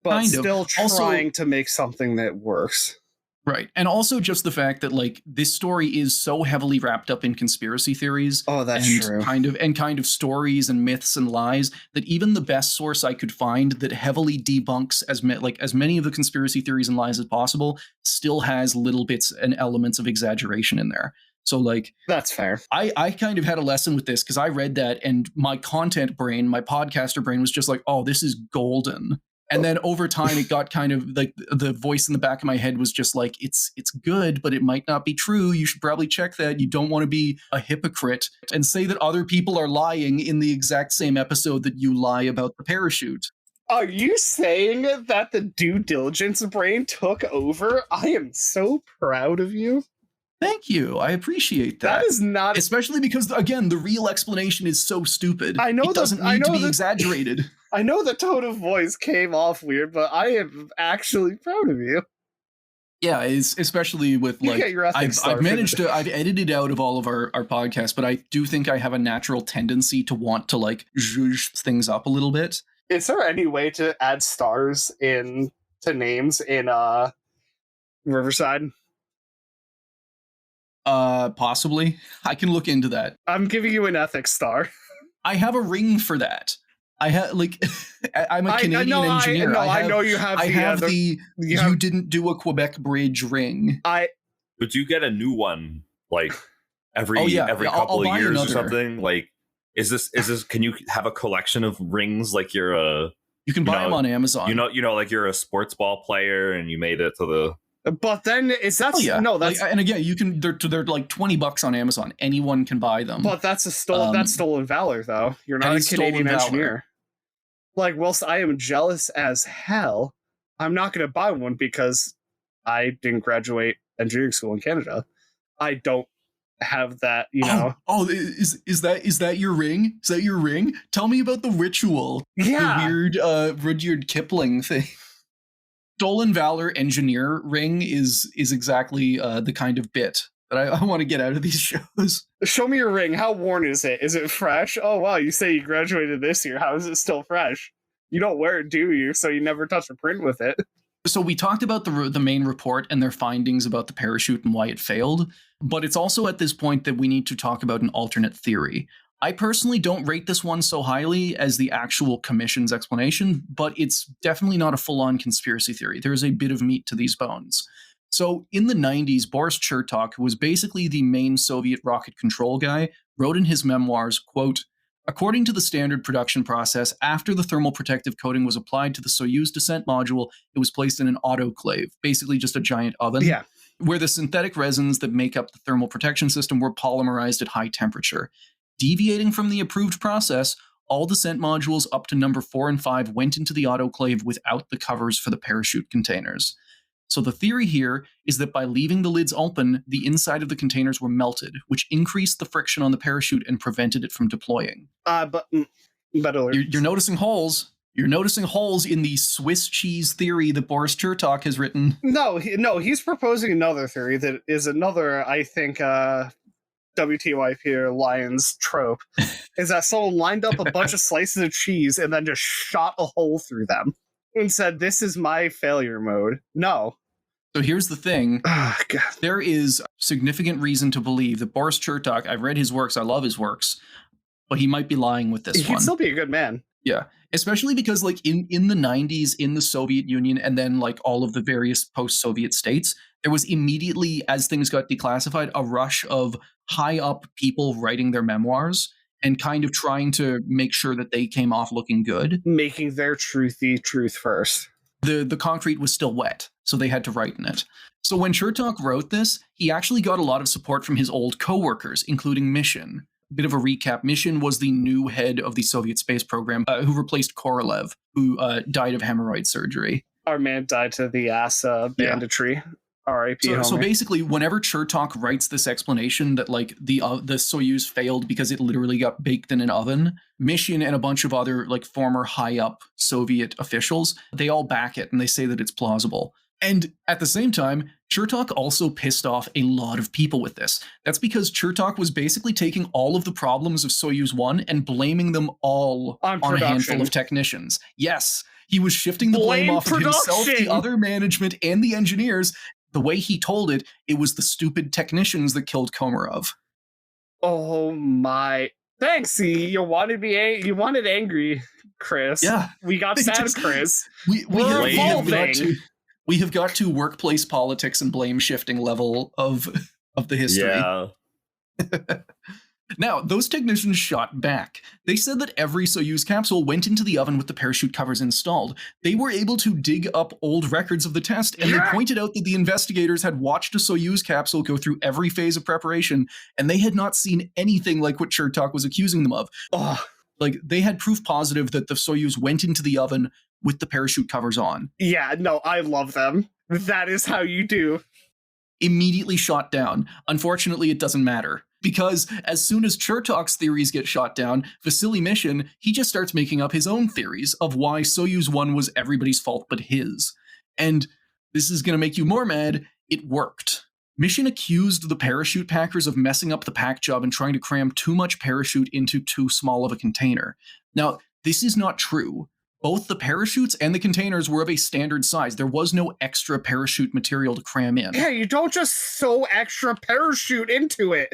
Speaker 4: but still trying to make something that works.
Speaker 2: Right. And also just the fact that this story is so heavily wrapped up in conspiracy theories.
Speaker 4: Oh, that's true.
Speaker 2: Kind of stories and myths and lies that even the best source I could find that heavily debunks as many of the conspiracy theories and lies as possible still has little bits and elements of exaggeration in there. So
Speaker 4: that's fair.
Speaker 2: I kind of had a lesson with this because I read that and my content brain, my podcaster brain was just like, oh, this is golden. And then over time, it got kind of like the voice in the back of my head was just like, it's good, but it might not be true. You should probably check that. You don't want to be a hypocrite and say that other people are lying in the exact same episode that you lie about the parachute.
Speaker 4: Are you saying that the due diligence brain took over? I am so proud of you.
Speaker 2: Thank you. I appreciate that.
Speaker 4: That is not...
Speaker 2: Especially because, again, the real explanation is so stupid.
Speaker 4: I know
Speaker 2: it doesn't need to be exaggerated.
Speaker 4: I know the tone of voice came off weird, but I am actually proud of you.
Speaker 2: Yeah, it's especially with like I've managed to I've edited out of all of our podcasts, but I do think I have a natural tendency to want to like zhuzh things up a little bit.
Speaker 4: Is there any way to add stars to names in Riverside?
Speaker 2: Possibly. I can look into that.
Speaker 4: I'm giving you an ethics star.
Speaker 2: I have a ring for that. I have like I'm a Canadian engineer.
Speaker 4: I know you have.
Speaker 2: You didn't do a Quebec bridge ring.
Speaker 3: But you get a new one like every couple of years or something. Like, is this? Can you have a collection of rings like you're a?
Speaker 2: You can buy them on Amazon.
Speaker 3: You know, like you're a sports ball player and you made it to the.
Speaker 4: But then that's
Speaker 2: and again you can they're like $20 on Amazon. Anyone can buy them.
Speaker 4: But that's stolen valor though. You're not a Canadian engineer. Like, whilst I am jealous as hell, I'm not going to buy one because I didn't graduate engineering school in Canada. I don't have that, you know.
Speaker 2: Is that your ring? Is that your ring? Tell me about the ritual.
Speaker 4: Yeah,
Speaker 2: the weird Rudyard Kipling thing. Stolen Valor engineer ring is exactly the kind of bit that I want to get out of these shows.
Speaker 4: Show me your ring. How worn is it? Is it fresh? Oh, wow, you say you graduated this year. How is it still fresh? You don't wear it, do you? So you never touch a print with it.
Speaker 2: So we talked about the main report and their findings about the parachute and why it failed, but it's also at this point that we need to talk about an alternate theory. I personally don't rate this one so highly as the actual commission's explanation, but it's definitely not a full-on conspiracy theory. There is a bit of meat to these bones. So in the 90s, Boris Chertok, who was basically the main Soviet rocket control guy, wrote in his memoirs, quote, "According to the standard production process, after the thermal protective coating was applied to the Soyuz descent module, it was placed in an autoclave, basically just a giant oven, where the synthetic resins that make up the thermal protection system were polymerized at high temperature. Deviating from the approved process, all descent modules up to number 4 and 5 went into the autoclave without the covers for the parachute containers. So the theory here is that by leaving the lids open, the inside of the containers were melted, which increased the friction on the parachute and prevented it from deploying."
Speaker 4: But
Speaker 2: you're noticing holes. You're noticing holes in the Swiss cheese theory that Boris Chertok has written.
Speaker 4: No, he's proposing another theory that is another, I think, WTYP Lions trope, is that someone lined up a bunch of slices of cheese and then just shot a hole through them and said, "This is my failure mode." No.
Speaker 2: So here's the thing. There is significant reason to believe that Boris Chertok, I've read his works, I love his works, but he might be lying with this one.
Speaker 4: He could still be a good man.
Speaker 2: Yeah. Especially because like in the 90s, in the Soviet Union, and then like all of the various post-Soviet states, there was immediately, as things got declassified, a rush of high up people writing their memoirs and kind of trying to make sure that they came off looking good.
Speaker 4: Making their truthy truth first.
Speaker 2: The concrete was still wet, so they had to write in it. So when Chertok wrote this, he actually got a lot of support from his old co-workers, including Mishin. Bit of a recap, Mishin was the new head of the Soviet space program who replaced Korolev, who died of hemorrhoid surgery.
Speaker 4: Our man died to the ass banditry. R.I.P.
Speaker 2: So basically, whenever Chertok writes this explanation that like the Soyuz failed because it literally got baked in an oven, Mishin and a bunch of other like former high up Soviet officials, they all back it and they say that it's plausible. And at the same time, Chertok also pissed off a lot of people with this. That's because Chertok was basically taking all of the problems of Soyuz 1 and blaming them all on a handful of technicians. Yes, he was shifting the blame off of himself, the other management, and the engineers. The way he told it, it was the stupid technicians that killed Komarov.
Speaker 4: Oh my! Thanks. You wanted angry, Chris.
Speaker 2: Yeah,
Speaker 4: we got sad, Chris.
Speaker 2: We have got to workplace politics and blame shifting level of the history.
Speaker 3: Yeah.
Speaker 2: Now, those technicians shot back. They said that every Soyuz capsule went into the oven with the parachute covers installed. They were able to dig up old records of the test, and they pointed out that the investigators had watched a Soyuz capsule go through every phase of preparation, and they had not seen anything like what Chertok was accusing them of. Like, they had proof positive that the Soyuz went into the oven with the parachute covers on.
Speaker 4: Yeah, no, I love them. That is how you do.
Speaker 2: Immediately shot down. Unfortunately, it doesn't matter. Because as soon as Chertok's theories get shot down, Vasily Mishin, he just starts making up his own theories of why Soyuz 1 was everybody's fault but his. And this is going to make you more mad. It worked. Mishin accused the parachute packers of messing up the pack job and trying to cram too much parachute into too small of a container. Now, this is not true. Both the parachutes and the containers were of a standard size. There was no extra parachute material to cram in.
Speaker 4: Yeah, you don't just sew extra parachute into it.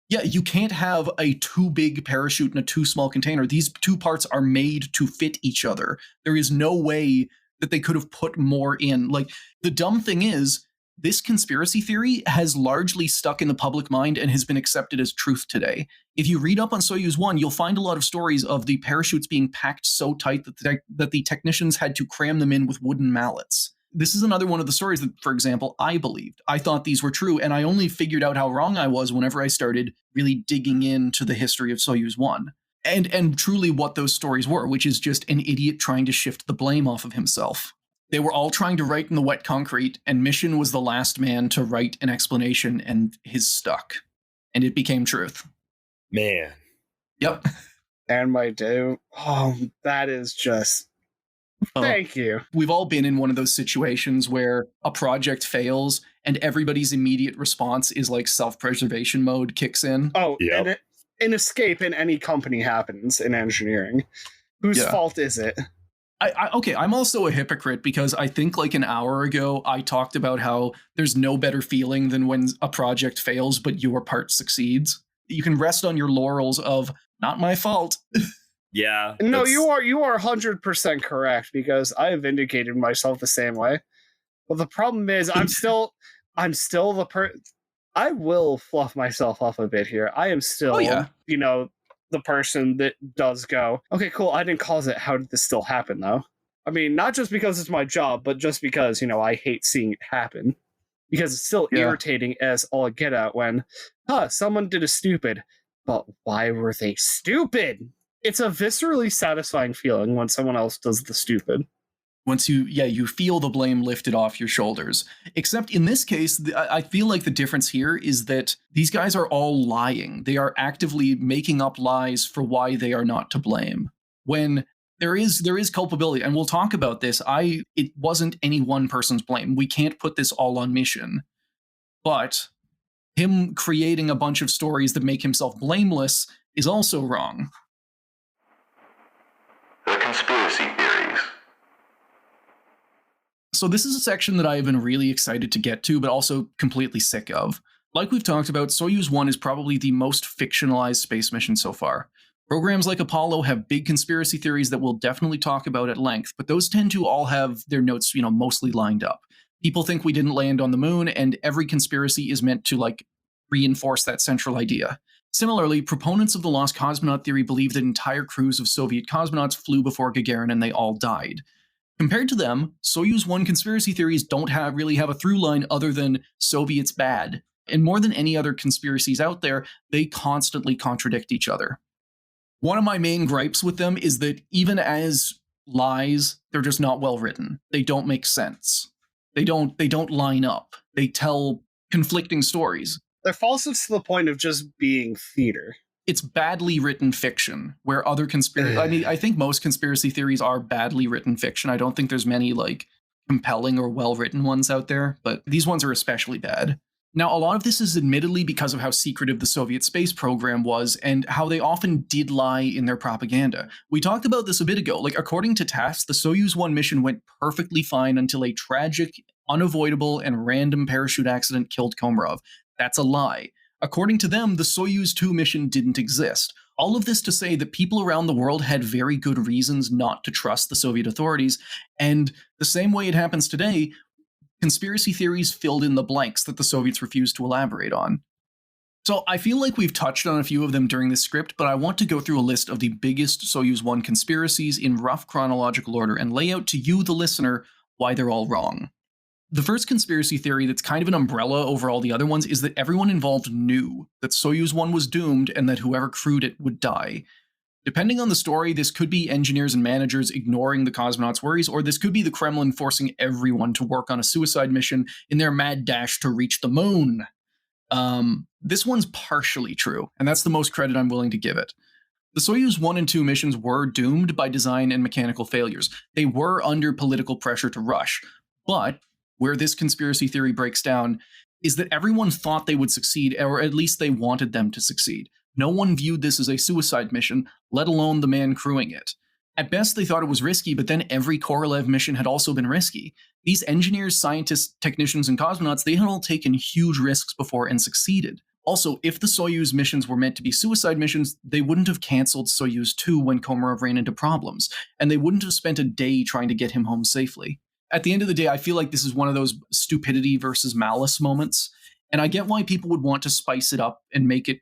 Speaker 2: Yeah, you can't have a too big parachute in a too small container. These two parts are made to fit each other. There is no way that they could have put more in. Like, the dumb thing is, this conspiracy theory has largely stuck in the public mind and has been accepted as truth today. If you read up on Soyuz 1, you'll find a lot of stories of the parachutes being packed so tight that the technicians had to cram them in with wooden mallets. This is another one of the stories that, for example, I believed. I thought these were true, and I only figured out how wrong I was whenever I started really digging into the history of Soyuz 1. And truly what those stories were, which is just an idiot trying to shift the blame off of himself. They were all trying to write in the wet concrete, and Mishin was the last man to write an explanation, and his stuck. And it became truth.
Speaker 3: Man.
Speaker 2: Yep.
Speaker 4: And my dude, that is just... Thank you.
Speaker 2: We've all been in one of those situations where a project fails and everybody's immediate response is like self-preservation mode kicks in.
Speaker 4: Oh,
Speaker 3: Yep.
Speaker 4: and an escape in any company happens in engineering. Whose fault is it?
Speaker 2: Okay, I'm also a hypocrite because I think like an hour ago I talked about how there's no better feeling than when a project fails but your part succeeds. You can rest on your laurels of not my fault.
Speaker 3: Yeah.
Speaker 4: No, you are 100% correct because I have vindicated myself the same way. But the problem is I'm still the I will fluff myself up a bit here. I am still, the person that does go, okay, cool, I didn't cause it. How did this still happen, though? I mean, not just because it's my job, but just because, I hate seeing it happen. Because it's still irritating as all get out when, someone did a stupid. But why were they stupid? It's a viscerally satisfying feeling when someone else does the stupid.
Speaker 2: Once you feel the blame lifted off your shoulders. Except in this case, I feel like the difference here is that these guys are all lying. They are actively making up lies for why they are not to blame. When there is culpability, and we'll talk about this, it wasn't any one person's blame. We can't put this all on Mishin. But him creating a bunch of stories that make himself blameless is also wrong.
Speaker 1: The conspiracy theories.
Speaker 2: So this is a section that I have been really excited to get to, but also completely sick of. Like we've talked about, Soyuz 1 is probably the most fictionalized space mission so far. Programs like Apollo have big conspiracy theories that we'll definitely talk about at length, but those tend to all have their notes, mostly lined up. People think we didn't land on the moon, and every conspiracy is meant to, reinforce that central idea. Similarly, proponents of the lost cosmonaut theory believe that entire crews of Soviet cosmonauts flew before Gagarin and they all died. Compared to them, Soyuz 1 conspiracy theories don't really have a through line other than Soviets bad. And more than any other conspiracies out there, they constantly contradict each other. One of my main gripes with them is that even as lies, they're just not well written. They don't make sense. They don't line up. They tell conflicting stories.
Speaker 4: They're falsehoods to the point of just being theater.
Speaker 2: It's badly written fiction, where other I think most conspiracy theories are badly written fiction. I don't think there's many compelling or well-written ones out there, but these ones are especially bad. Now, a lot of this is admittedly because of how secretive the Soviet space program was and how they often did lie in their propaganda. We talked about this a bit ago. According to TASS, the Soyuz 1 mission went perfectly fine until a tragic, unavoidable, and random parachute accident killed Komarov. That's a lie. According to them, the Soyuz 2 mission didn't exist. All of this to say that people around the world had very good reasons not to trust the Soviet authorities, and the same way it happens today, conspiracy theories filled in the blanks that the Soviets refused to elaborate on. So I feel like we've touched on a few of them during this script, but I want to go through a list of the biggest Soyuz 1 conspiracies in rough chronological order and lay out to you, the listener, why they're all wrong. The first conspiracy theory that's kind of an umbrella over all the other ones is that everyone involved knew that Soyuz 1 was doomed and that whoever crewed it would die. Depending on the story, this could be engineers and managers ignoring the cosmonauts' worries, or this could be the Kremlin forcing everyone to work on a suicide mission in their mad dash to reach the moon. This one's partially true, and that's the most credit I'm willing to give it. The Soyuz 1 and 2 missions were doomed by design and mechanical failures. They were under political pressure to rush, but where this conspiracy theory breaks down is that everyone thought they would succeed, or at least they wanted them to succeed. No one viewed this as a suicide mission, let alone the man crewing it. At best, they thought it was risky, but then every Korolev mission had also been risky. These engineers, scientists, technicians, and cosmonauts, they had all taken huge risks before and succeeded. Also, if the Soyuz missions were meant to be suicide missions, they wouldn't have cancelled Soyuz 2 when Komarov ran into problems, and they wouldn't have spent a day trying to get him home safely. At the end of the day, I feel like this is one of those stupidity versus malice moments, and I get why people would want to spice it up and make it,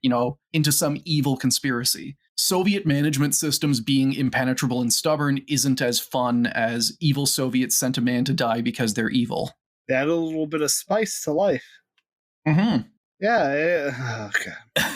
Speaker 2: into some evil conspiracy. Soviet management systems being impenetrable and stubborn isn't as fun as evil Soviets sent a man to die because they're evil.
Speaker 4: Add a little bit of spice to life.
Speaker 2: Mm-hmm.
Speaker 4: Yeah. Okay.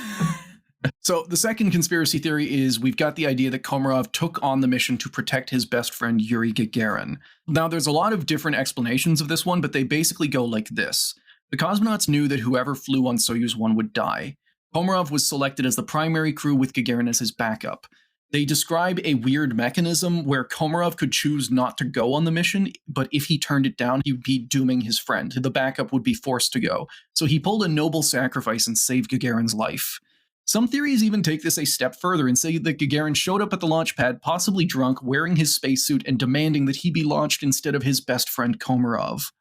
Speaker 2: So the second conspiracy theory is we've got the idea that Komarov took on the mission to protect his best friend Yuri Gagarin. Now, there's a lot of different explanations of this one, but they basically go like this. The cosmonauts knew that whoever flew on Soyuz 1 would die. Komarov was selected as the primary crew with Gagarin as his backup. They describe a weird mechanism where Komarov could choose not to go on the mission, but if he turned it down, he would be dooming his friend. The backup would be forced to go. So he pulled a noble sacrifice and saved Gagarin's life. Some theories even take this a step further and say that Gagarin showed up at the launch pad, possibly drunk, wearing his spacesuit, and demanding that he be launched instead of his best friend Komarov.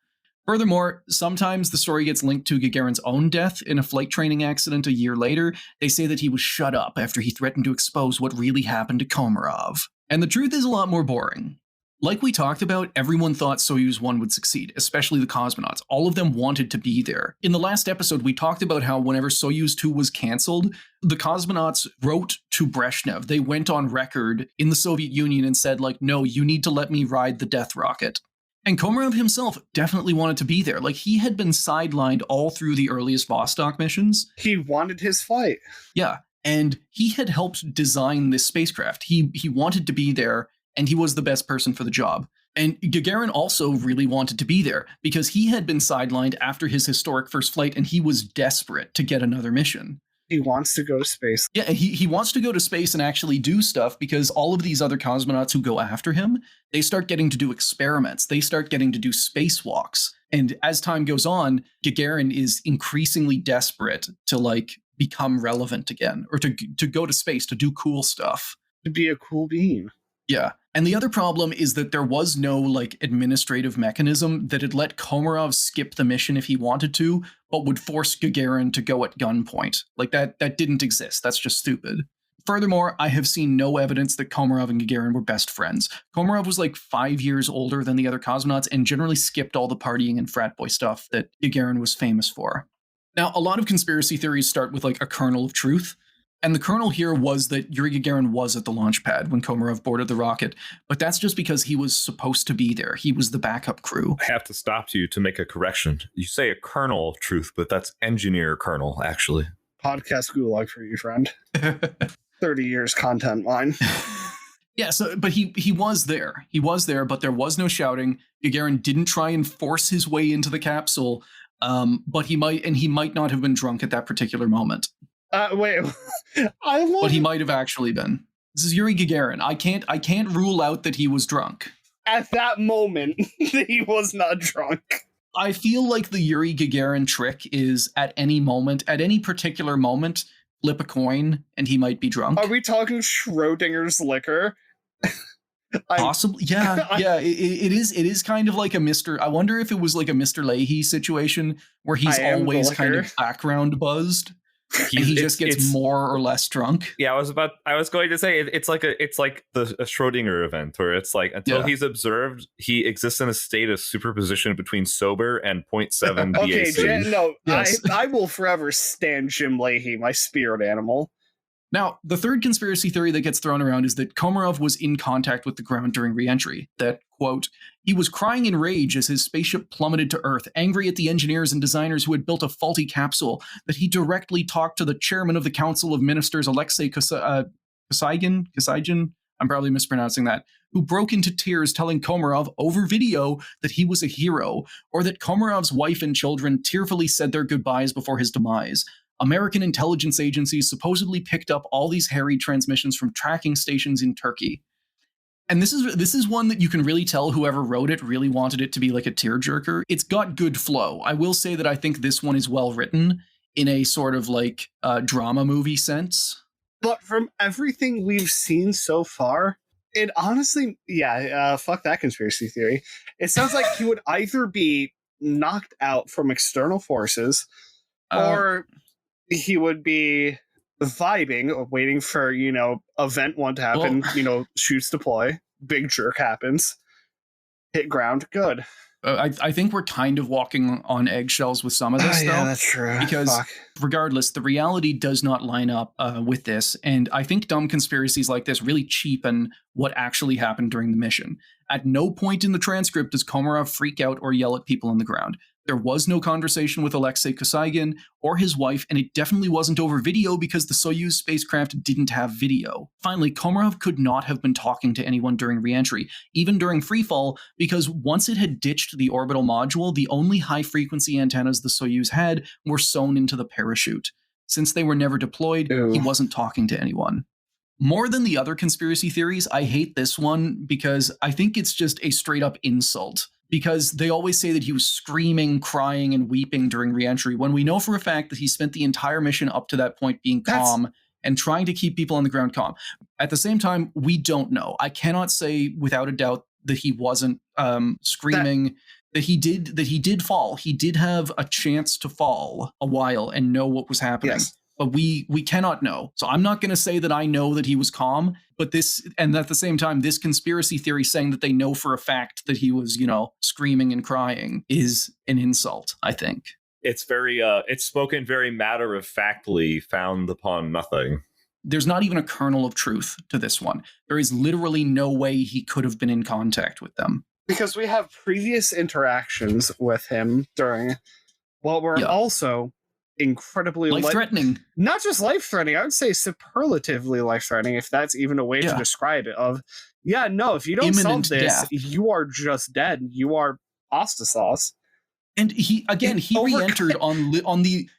Speaker 2: Furthermore, sometimes the story gets linked to Gagarin's own death in a flight training accident a year later. They say that he was shut up after he threatened to expose what really happened to Komarov. And the truth is a lot more boring. Like we talked about, everyone thought Soyuz 1 would succeed, especially the cosmonauts. All of them wanted to be there. In the last episode, we talked about how whenever Soyuz 2 was canceled, the cosmonauts wrote to Brezhnev. They went on record in the Soviet Union and said, no, you need to let me ride the death rocket. And Komarov himself definitely wanted to be there. He had been sidelined all through the earliest Vostok missions.
Speaker 4: He wanted his flight.
Speaker 2: Yeah, and he had helped design this spacecraft. He wanted to be there, and he was the best person for the job. And Gagarin also really wanted to be there because he had been sidelined after his historic first flight, and he was desperate to get another mission.
Speaker 4: He wants to go to space.
Speaker 2: Yeah, he wants to go to space and actually do stuff because all of these other cosmonauts who go after him, they start getting to do experiments. They start getting to do spacewalks. And as time goes on, Gagarin is increasingly desperate to become relevant again or to go to space, to do cool stuff.
Speaker 4: To be a cool being.
Speaker 2: Yeah. And the other problem is that there was no administrative mechanism that had let Komarov skip the mission if he wanted to, but would force Gagarin to go at gunpoint. That didn't exist. That's just stupid. Furthermore, I have seen no evidence that Komarov and Gagarin were best friends. Komarov was 5 years older than the other cosmonauts and generally skipped all the partying and frat boy stuff that Gagarin was famous for. Now, a lot of conspiracy theories start with a kernel of truth. And the kernel here was that Yuri Gagarin was at the launch pad when Komarov boarded the rocket, but that's just because he was supposed to be there. He was the backup crew.
Speaker 3: I have to stop you to make a correction. You say a kernel of truth, but that's engineer kernel, actually.
Speaker 4: Podcast gulag for you, friend. 30 years content line.
Speaker 2: Yeah, but he was there. He was there, but there was no shouting. Gagarin didn't try and force his way into the capsule, but he might not have been drunk at that particular moment.
Speaker 4: Wait,
Speaker 2: but he might have actually been. This is Yuri Gagarin. I can't rule out that he was drunk.
Speaker 4: At that moment, he was not drunk.
Speaker 2: I feel like the Yuri Gagarin trick is at any particular moment, flip a coin and he might be drunk.
Speaker 4: Are we talking Schrodinger's liquor?
Speaker 2: Possibly, yeah. It is kind of like a Mr. I wonder if it was like a Mr. Leahy situation where he's always kind of background buzzed. He just gets more or less drunk.
Speaker 3: Yeah, I was going to say it's like a Schrodinger event where it's like until he's observed, he exists in a state of superposition between sober and 0.7
Speaker 4: Okay,
Speaker 3: BAC.
Speaker 2: Yes.
Speaker 4: I will forever stand Jim Leahy, my spirit animal.
Speaker 2: Now, the third conspiracy theory that gets thrown around is that Komarov was in contact with the ground during re-entry. That, quote, he was crying in rage as his spaceship plummeted to Earth, angry at the engineers and designers who had built a faulty capsule, that he directly talked to the chairman of the Council of Ministers, Alexei Kosygin, I'm probably mispronouncing that, who broke into tears telling Komarov over video that he was a hero, or that Komarov's wife and children tearfully said their goodbyes before his demise. American intelligence agencies supposedly picked up all these harried transmissions from tracking stations in Turkey. And this is one that you can really tell whoever wrote it really wanted it to be like a tearjerker. It's got good flow. I will say that I think this one is well written in a sort of like drama movie sense.
Speaker 4: But from everything we've seen so far, it honestly, fuck that conspiracy theory. It sounds like he would either be knocked out from external forces or he would be vibing, waiting for, event one to happen, shoots deploy, big jerk happens, hit ground, good.
Speaker 2: I think we're kind of walking on eggshells with some of this, though.
Speaker 4: Yeah, that's true.
Speaker 2: Because regardless, the reality does not line up with this. And I think dumb conspiracies like this really cheapen what actually happened during the mission. At no point in the transcript does Komarov freak out or yell at people on the ground. There was no conversation with Alexei Kosygin or his wife, and it definitely wasn't over video because the Soyuz spacecraft didn't have video. Finally, Komarov could not have been talking to anyone during re-entry, even during freefall, because once it had ditched the orbital module, the only high-frequency antennas the Soyuz had were sewn into the parachute. Since they were never deployed, he wasn't talking to anyone. More than the other conspiracy theories, I hate this one because I think it's just a straight-up insult. Because they always say that he was screaming, crying, and weeping during re-entry, when we know for a fact that he spent the entire mission up to that point being calm and trying to keep people on the ground calm. At the same time, we don't know. I cannot say without a doubt that he wasn't screaming, that he did fall. He did have a chance to fall a while and know what was happening.
Speaker 4: Yes.
Speaker 2: But we cannot know. So I'm not going to say that I know that he was calm, but this, and at the same time, this conspiracy theory saying that they know for a fact that he was, screaming and crying is an insult, I think.
Speaker 3: It's very, it's spoken very matter-of-factly, found upon nothing.
Speaker 2: There's not even a kernel of truth to this one. There is literally no way he could have been in contact with them.
Speaker 4: Because we have previous interactions with him during, also incredibly
Speaker 2: life-threatening.
Speaker 4: Not just life-threatening, I would say superlatively life-threatening, if that's even a way to describe it. If you don't
Speaker 2: imminent
Speaker 4: solve this,
Speaker 2: death.
Speaker 4: You are just dead. You are pasta sauce.
Speaker 2: And he re-entered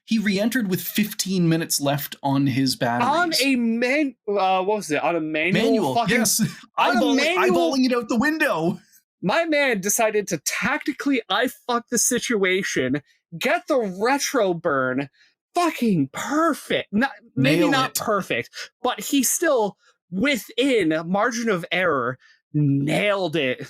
Speaker 2: he re-entered with 15 minutes left on his batteries.
Speaker 4: On a On a manual?
Speaker 2: Yes. Eyeballing it out the window.
Speaker 4: My man decided to tactically fuck the situation, get the retro burn fucking perfect. Maybe not perfect, but he still, within margin of error, nailed it.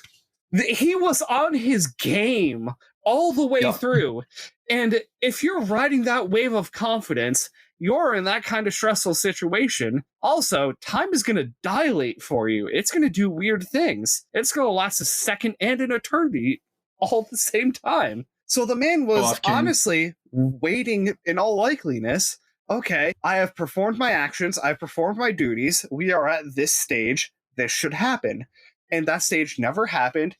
Speaker 4: He was on his game all the way through. And if you're riding that wave of confidence, you're in that kind of stressful situation. Also, time is going to dilate for you. It's going to do weird things. It's going to last a second and an eternity all at the same time. So the man was honestly waiting, in all likeliness, okay, I have performed my actions, I've performed my duties, we are at this stage, this should happen. And that stage never happened.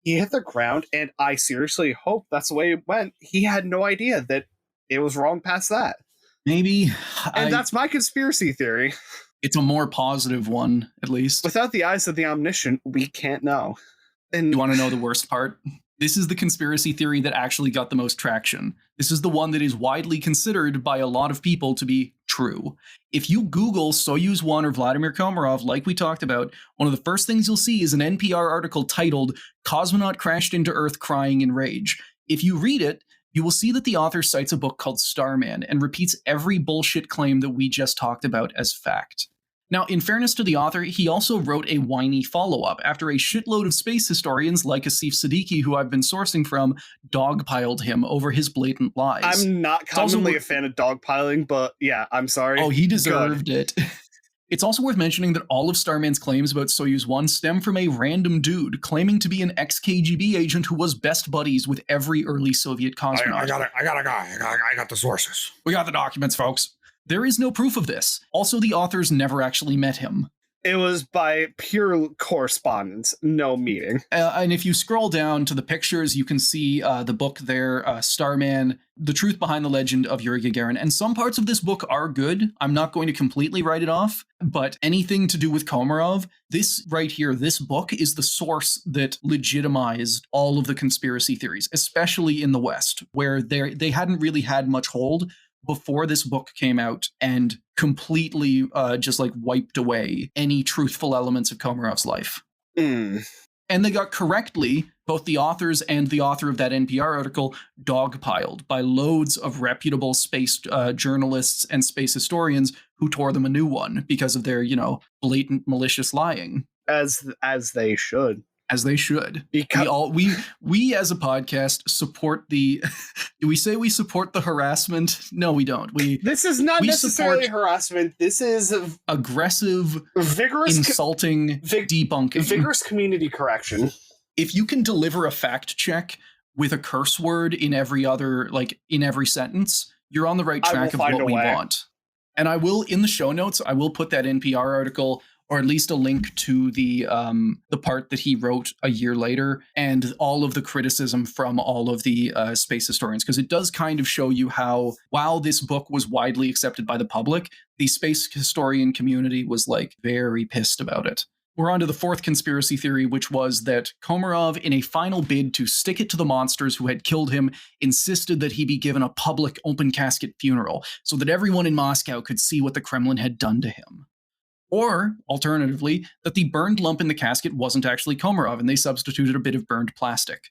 Speaker 4: He hit the ground, and I seriously hope that's the way it went. He had no idea that it was wrong past that.
Speaker 2: Maybe.
Speaker 4: And that's my conspiracy theory.
Speaker 2: It's a more positive one, at least.
Speaker 4: Without the eyes of the omniscient, we can't know. And
Speaker 2: you want to know the worst part? This is the conspiracy theory that actually got the most traction. This is the one that is widely considered by a lot of people to be true. If you Google Soyuz 1 or Vladimir Komarov, like we talked about, one of the first things you'll see is an NPR article titled "Cosmonaut Crashed into Earth Crying in Rage." If you read it, you will see that the author cites a book called Starman and repeats every bullshit claim that we just talked about as fact. Now, in fairness to the author, he also wrote a whiny follow-up after a shitload of space historians like Asif Siddiqi, who I've been sourcing from, dogpiled him over his blatant lies.
Speaker 4: I'm not commonly a fan of dogpiling, but yeah, I'm sorry.
Speaker 2: Oh, he deserved it. It's also worth mentioning that all of Starman's claims about Soyuz 1 stem from a random dude claiming to be an ex-KGB agent who was best buddies with every early Soviet cosmonaut.
Speaker 5: I got a guy. I got the sources.
Speaker 2: We got the documents, folks. There is no proof of this. Also, the authors never actually met him.
Speaker 4: It was by pure correspondence, no meeting.
Speaker 2: And if you scroll down to the pictures, you can see the book there, Starman, The Truth Behind the Legend of Yuri Gagarin. And some parts of this book are good. I'm not going to completely write it off, but anything to do with Komarov, this right here, this book is the source that legitimized all of the conspiracy theories, especially in the West, where they hadn't really had much hold before this book came out and completely just like wiped away any truthful elements of Komarov's life.
Speaker 4: Mm.
Speaker 2: And they got correctly, both the authors and the author of that NPR article, dogpiled by loads of reputable space journalists and space historians who tore them a new one because of their, blatant malicious lying.
Speaker 4: As they should.
Speaker 2: As they should.
Speaker 4: Because
Speaker 2: we as a podcast support the do we say we support the harassment? No, we don't.
Speaker 4: This is not necessarily harassment. This is
Speaker 2: aggressive,
Speaker 4: vigorous,
Speaker 2: insulting, debunking.
Speaker 4: Vigorous community correction.
Speaker 2: If you can deliver a fact check with a curse word in every sentence, you're on the right track of what we want. And I will, in the show notes, I will put that NPR article, or at least a link to the part that he wrote a year later, and all of the criticism from all of the space historians, because it does kind of show you how, while this book was widely accepted by the public, the space historian community was like very pissed about it. We're on to the fourth conspiracy theory, which was that Komarov, in a final bid to stick it to the monsters who had killed him, insisted that he be given a public open casket funeral so that everyone in Moscow could see what the Kremlin had done to him. Or, alternatively, that the burned lump in the casket wasn't actually Komarov, and they substituted a bit of burned plastic.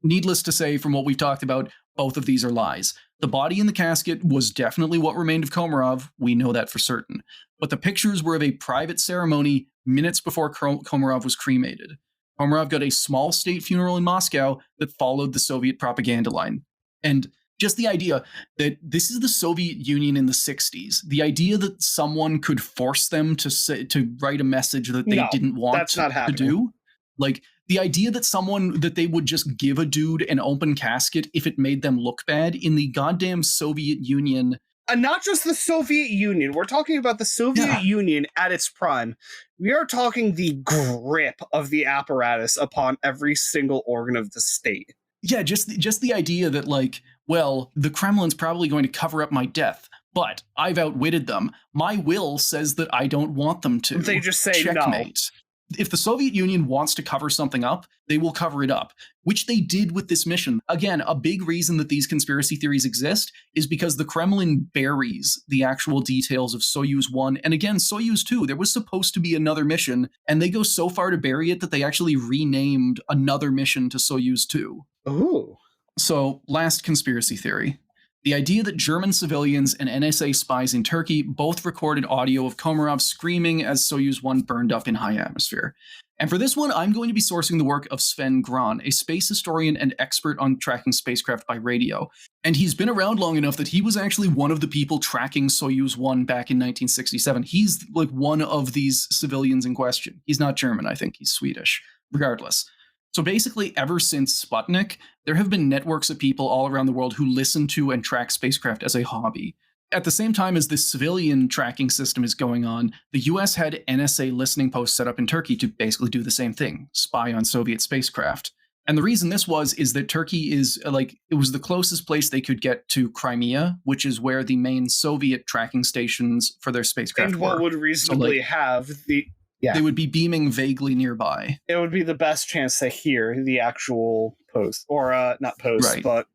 Speaker 2: Needless to say, from what we've talked about, both of these are lies. The body in the casket was definitely what remained of Komarov, we know that for certain. But the pictures were of a private ceremony minutes before Komarov was cremated. Komarov got a small state funeral in Moscow that followed the Soviet propaganda line. And just the idea that this is the Soviet Union in the 60s, the idea that someone could force them to write a message that they didn't want to do, like the idea that they would just give a dude an open casket if it made them look bad in the goddamn Soviet Union.
Speaker 4: And not just the Soviet Union. We're talking about the Soviet Union at its prime. We are talking the grip of the apparatus upon every single organ of the state.
Speaker 2: Yeah, just the idea that, like, well, the Kremlin's probably going to cover up my death, but I've outwitted them. My will says that I don't want them to.
Speaker 4: They just say
Speaker 2: checkmate. No. If the Soviet Union wants to cover something up, they will cover it up, which they did with this mission. Again, a big reason that these conspiracy theories exist is because the Kremlin buries the actual details of Soyuz 1, and again, Soyuz 2. There was supposed to be another mission, and they go so far to bury it that they actually renamed another mission to Soyuz 2.
Speaker 4: Ooh.
Speaker 2: So, last conspiracy theory. The idea that German civilians and NSA spies in Turkey both recorded audio of Komarov screaming as Soyuz 1 burned up in high atmosphere. And for this one, I'm going to be sourcing the work of Sven Gran, a space historian and expert on tracking spacecraft by radio. And he's been around long enough that he was actually one of the people tracking Soyuz 1 back in 1967. He's like one of these civilians in question. He's not German, I think. He's Swedish. Regardless. So basically, ever since Sputnik, there have been networks of people all around the world who listen to and track spacecraft as a hobby. At the same time as this civilian tracking system is going on, the US had NSA listening posts set up in Turkey to basically do the same thing, spy on Soviet spacecraft. And the reason this is that Turkey is, it was the closest place they could get to Crimea, which is where the main Soviet tracking stations for their spacecraft were.
Speaker 4: And what would reasonably have the... Yeah.
Speaker 2: They would be beaming vaguely nearby.
Speaker 4: It would be the best chance to hear the actual post. Or, not post,
Speaker 2: right.
Speaker 4: but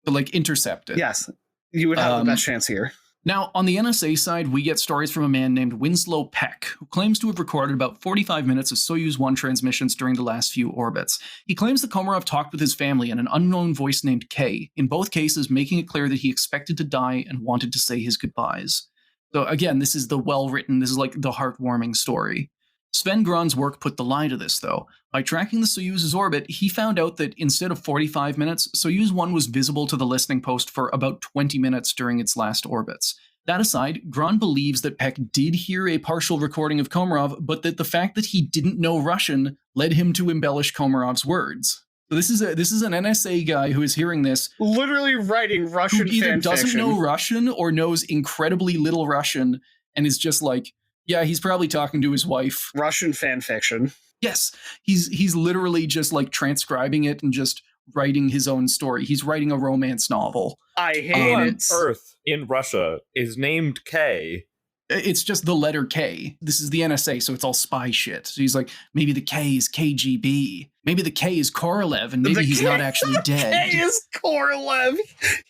Speaker 2: like intercept it.
Speaker 4: Yes. You would have the best chance here.
Speaker 2: Now, on the NSA side, we get stories from a man named Winslow Peck, who claims to have recorded about 45 minutes of Soyuz 1 transmissions during the last few orbits. He claims that Komarov talked with his family and an unknown voice named Kay, in both cases making it clear that he expected to die and wanted to say his goodbyes. So again, this is the well-written, this is like the heartwarming story. Sven Gron's work put the lie to this, though. By tracking the Soyuz's orbit, he found out that instead of 45 minutes, Soyuz 1 was visible to the listening post for about 20 minutes during its last orbits. That aside, Gron believes that Peck did hear a partial recording of Komarov, but that the fact that he didn't know Russian led him to embellish Komarov's words. So this is an NSA guy who is hearing this,
Speaker 4: Literally writing Russian
Speaker 2: who either
Speaker 4: fan
Speaker 2: doesn't
Speaker 4: fiction.
Speaker 2: know Russian or knows incredibly little Russian, and is just like, yeah, he's probably talking to his wife.
Speaker 4: Russian fan fiction.
Speaker 2: Yes, he's literally just like transcribing it and just writing his own story. He's writing a romance novel.
Speaker 4: I hate
Speaker 3: Who on
Speaker 4: it.
Speaker 3: Earth in Russia is named K?
Speaker 2: It's just the letter K. This is the NSA, so it's all spy shit. So he's like, maybe the K is KGB. Maybe the K is Korolev, and maybe he's not actually dead.
Speaker 4: K is Korolev.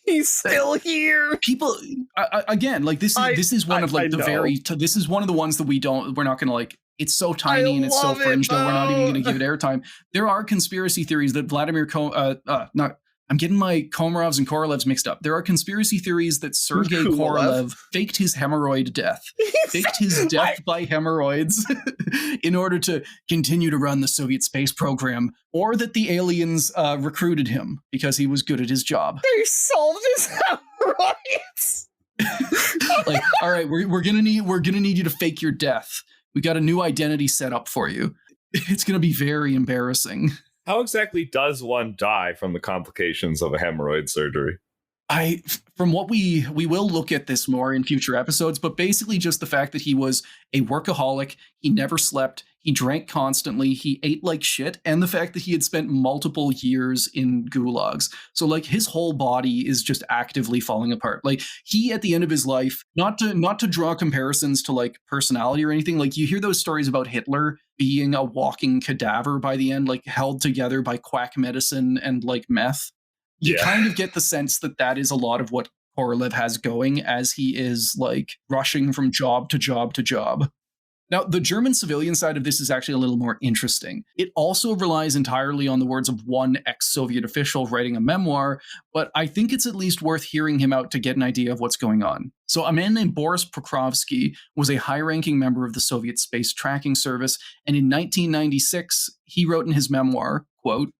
Speaker 4: He's still here.
Speaker 2: People, again, like this is one of like the
Speaker 4: know.
Speaker 2: very. This is one of the ones that we're not going to like. It's so tiny and it's so
Speaker 4: love it,
Speaker 2: fringe that we're not even
Speaker 4: though.
Speaker 2: going to give it airtime. There are conspiracy theories that I'm getting my Komarovs and Korolevs mixed up. There are conspiracy theories that Sergei
Speaker 4: Korolev?
Speaker 2: Korolev faked his hemorrhoid death. Faked his death by hemorrhoids in order to continue to run the Soviet space program, or that the aliens recruited him because he was good at his job.
Speaker 4: They solved his hemorrhoids.
Speaker 2: Like, all right, we're gonna need you to fake your death. We got a new identity set up for you. It's gonna be very embarrassing.
Speaker 3: How exactly does one die from the complications of a hemorrhoid surgery?
Speaker 2: From what we will look at this more in future episodes, but basically just the fact that he was a workaholic, he never slept, he drank constantly, he ate like shit, and the fact that he had spent multiple years in gulags. So like his whole body is just actively falling apart. Like he at the end of his life, not to draw comparisons to like personality or anything, like you hear those stories about Hitler being a walking cadaver by the end, like held together by quack medicine and like meth. You kind of get the sense that that is a lot of what Korolev has going as he is like rushing from job to job to job. Now, the German civilian side of this is actually a little more interesting. It also relies entirely on the words of one ex-Soviet official writing a memoir, but I think it's at least worth hearing him out to get an idea of what's going on. So a man named Boris Pokrovsky was a high-ranking member of the Soviet Space Tracking Service, and in 1996, he wrote in his memoir, quote,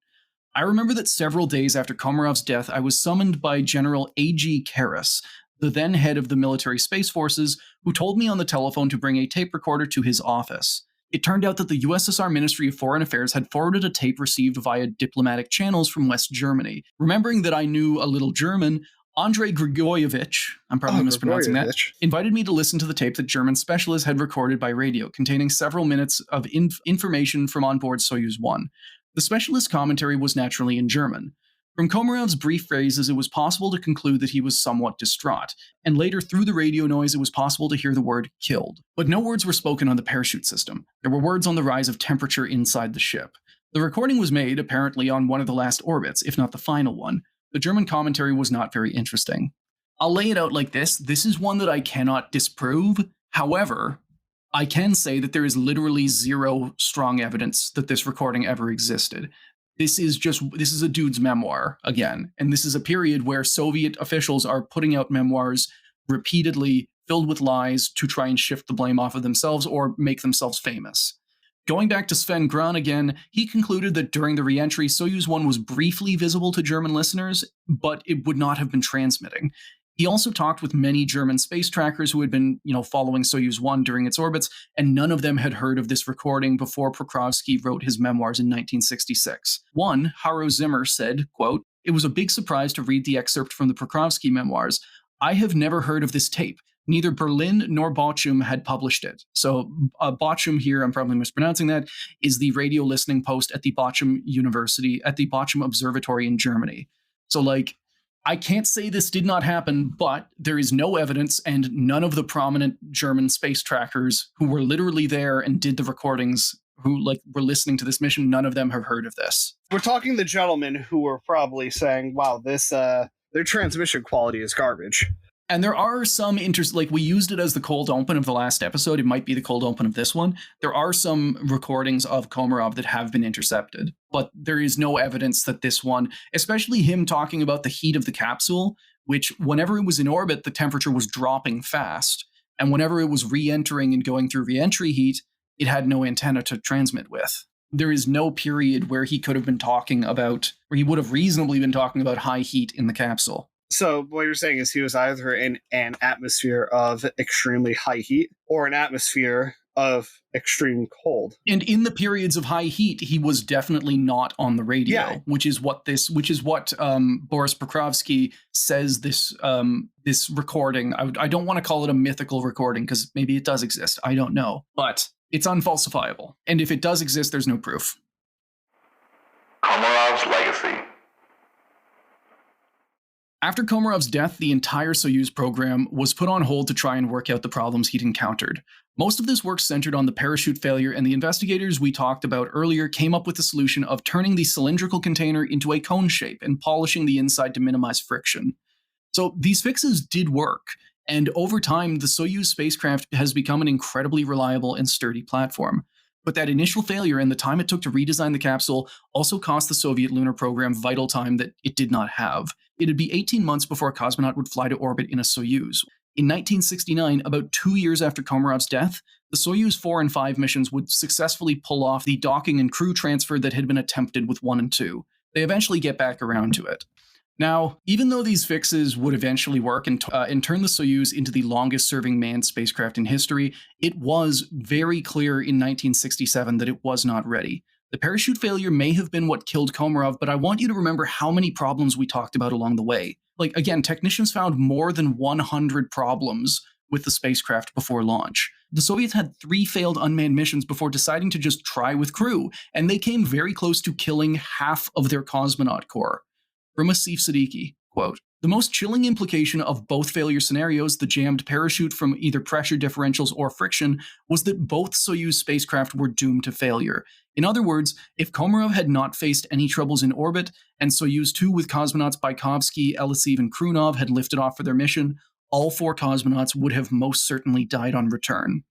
Speaker 2: I remember that several days after Komarov's death, I was summoned by General A.G. Karras, the then head of the military space forces, who told me on the telephone to bring a tape recorder to his office. It turned out that the USSR Ministry of Foreign Affairs had forwarded a tape received via diplomatic channels from West Germany. Remembering that I knew a little German, Andrei Grigorovich, I'm probably mispronouncing that, invited me to listen to the tape that German specialists had recorded by radio, containing several minutes of information from onboard Soyuz 1. The specialist commentary was naturally in German. From Komarov's brief phrases, it was possible to conclude that he was somewhat distraught, and later through the radio noise, it was possible to hear the word killed. But no words were spoken on the parachute system. There were words on the rise of temperature inside the ship. The recording was made, apparently, on one of the last orbits, if not the final one. The German commentary was not very interesting. I'll lay it out like this. This is one that I cannot disprove. However, I can say that there is literally zero strong evidence that this recording ever existed. This is a dude's memoir again, and this is a period where Soviet officials are putting out memoirs repeatedly filled with lies to try and shift the blame off of themselves or make themselves famous. Going back to Sven Gran again, he concluded that during the re-entry, Soyuz 1 was briefly visible to German listeners, but it would not have been transmitting. He also talked with many German space trackers who had been, following Soyuz 1 during its orbits, and none of them had heard of this recording before Pokrovsky wrote his memoirs in 1966. One, Haro Zimmer, said, quote, "It was a big surprise to read the excerpt from the Pokrovsky memoirs. I have never heard of this tape. Neither Berlin nor Bochum had published it." So Bochum here, I'm probably mispronouncing that, is the radio listening post at the Bochum University, at the Bochum Observatory in Germany. So I can't say this did not happen, but there is no evidence, and none of the prominent German space trackers who were literally there and did the recordings, who were listening to this mission, none of them have heard of this.
Speaker 4: We're talking the gentlemen who were probably saying, wow, this their transmission quality is garbage.
Speaker 2: And there are some we used it as the cold open of the last episode. It might be the cold open of this one. There are some recordings of Komarov that have been intercepted, but there is no evidence that this one, especially him talking about the heat of the capsule, which whenever it was in orbit, the temperature was dropping fast. And whenever it was re-entering and going through re-entry heat, it had no antenna to transmit with. There is no period where he could have been talking about, or he would have reasonably been talking about high heat in the capsule.
Speaker 4: So what you're saying is he was either in an atmosphere of extremely high heat or an atmosphere of extreme cold.
Speaker 2: And in the periods of high heat, he was definitely not on the radio,
Speaker 4: Yeah.
Speaker 2: which is what Boris Prokrovsky says this recording. I don't want to call it a mythical recording because maybe it does exist. I don't know, but it's unfalsifiable. And if it does exist, there's no proof.
Speaker 1: Komarov's legacy.
Speaker 2: After Komarov's death, the entire Soyuz program was put on hold to try and work out the problems he'd encountered. Most of this work centered on the parachute failure, and the investigators we talked about earlier came up with the solution of turning the cylindrical container into a cone shape and polishing the inside to minimize friction. So these fixes did work, and over time, the Soyuz spacecraft has become an incredibly reliable and sturdy platform. But that initial failure and the time it took to redesign the capsule also cost the Soviet lunar program vital time that it did not have. It'd be 18 months before a cosmonaut would fly to orbit in a Soyuz. In 1969, about 2 years after Komarov's death, the Soyuz 4 and 5 missions would successfully pull off the docking and crew transfer that had been attempted with 1 and 2. They eventually get back around to it. Now, even though these fixes would eventually work and turn the Soyuz into the longest-serving manned spacecraft in history, it was very clear in 1967 that it was not ready. The parachute failure may have been what killed Komarov, but I want you to remember how many problems we talked about along the way. Like, again, technicians found more than 100 problems with the spacecraft before launch. The Soviets had 3 failed unmanned missions before deciding to just try with crew, and they came very close to killing half of their cosmonaut corps. From Asif Siddiqi, quote, "The most chilling implication of both failure scenarios, the jammed parachute from either pressure differentials or friction, was that both Soyuz spacecraft were doomed to failure. In other words, if Komarov had not faced any troubles in orbit, and Soyuz 2 with cosmonauts Bykovsky, Elisiv, and Krunov had lifted off for their mission, all 4 cosmonauts would have most certainly died on return."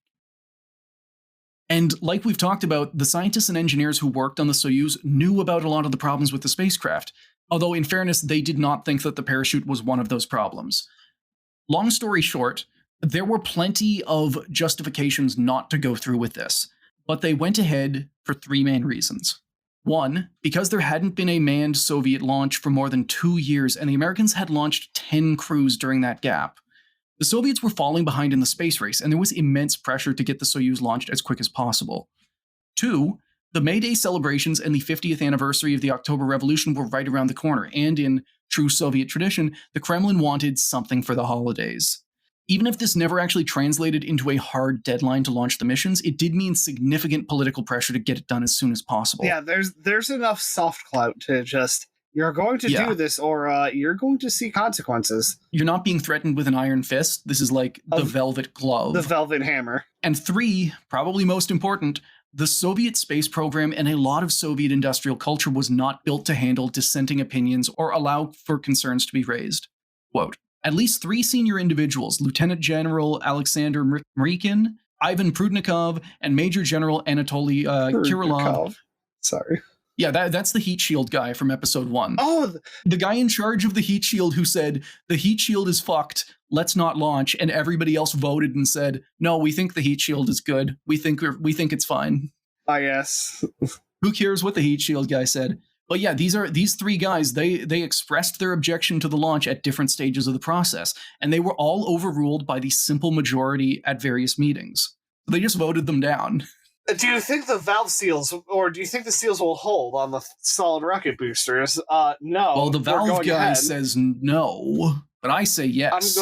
Speaker 2: And like we've talked about, the scientists and engineers who worked on the Soyuz knew about a lot of the problems with the spacecraft. Although, in fairness, they did not think that the parachute was one of those problems. Long story short, there were plenty of justifications not to go through with this, but they went ahead for 3 main reasons. 1, because there hadn't been a manned Soviet launch for more than 2 years, and the Americans had launched 10 crews during that gap. The Soviets were falling behind in the space race, and there was immense pressure to get the Soyuz launched as quick as possible. 2, the May Day celebrations and the 50th anniversary of the October Revolution were right around the corner, and in true Soviet tradition, the Kremlin wanted something for the holidays. Even if this never actually translated into a hard deadline to launch the missions, it did mean significant political pressure to get it done as soon as possible.
Speaker 4: Yeah, there's enough soft clout to just, you're going to do this or you're going to see consequences.
Speaker 2: You're not being threatened with an iron fist. This is like the velvet glove.
Speaker 4: The velvet hammer.
Speaker 2: And 3, probably most important, the Soviet space program and a lot of Soviet industrial culture was not built to handle dissenting opinions or allow for concerns to be raised. Quote, "At least 3 senior individuals, Lieutenant General Alexander Marikin, Ivan Prudnikov, and Major General Anatoly Kirilov."
Speaker 4: Sorry.
Speaker 2: Yeah, that's the heat shield guy from episode 1.
Speaker 4: Oh,
Speaker 2: the guy in charge of the heat shield who said, "The heat shield is fucked, let's not launch," and everybody else voted and said, "No, we think the heat shield is good. We think it's fine."
Speaker 4: Yes.
Speaker 2: Who cares what the heat shield guy said? But yeah, these 3 guys, they expressed their objection to the launch at different stages of the process, and they were all overruled by the simple majority at various meetings. They just voted them down.
Speaker 4: Do you think the valve seals, or do you think the seals will hold on the solid rocket boosters? No.
Speaker 2: Well, the valve guy says no, but I say yes.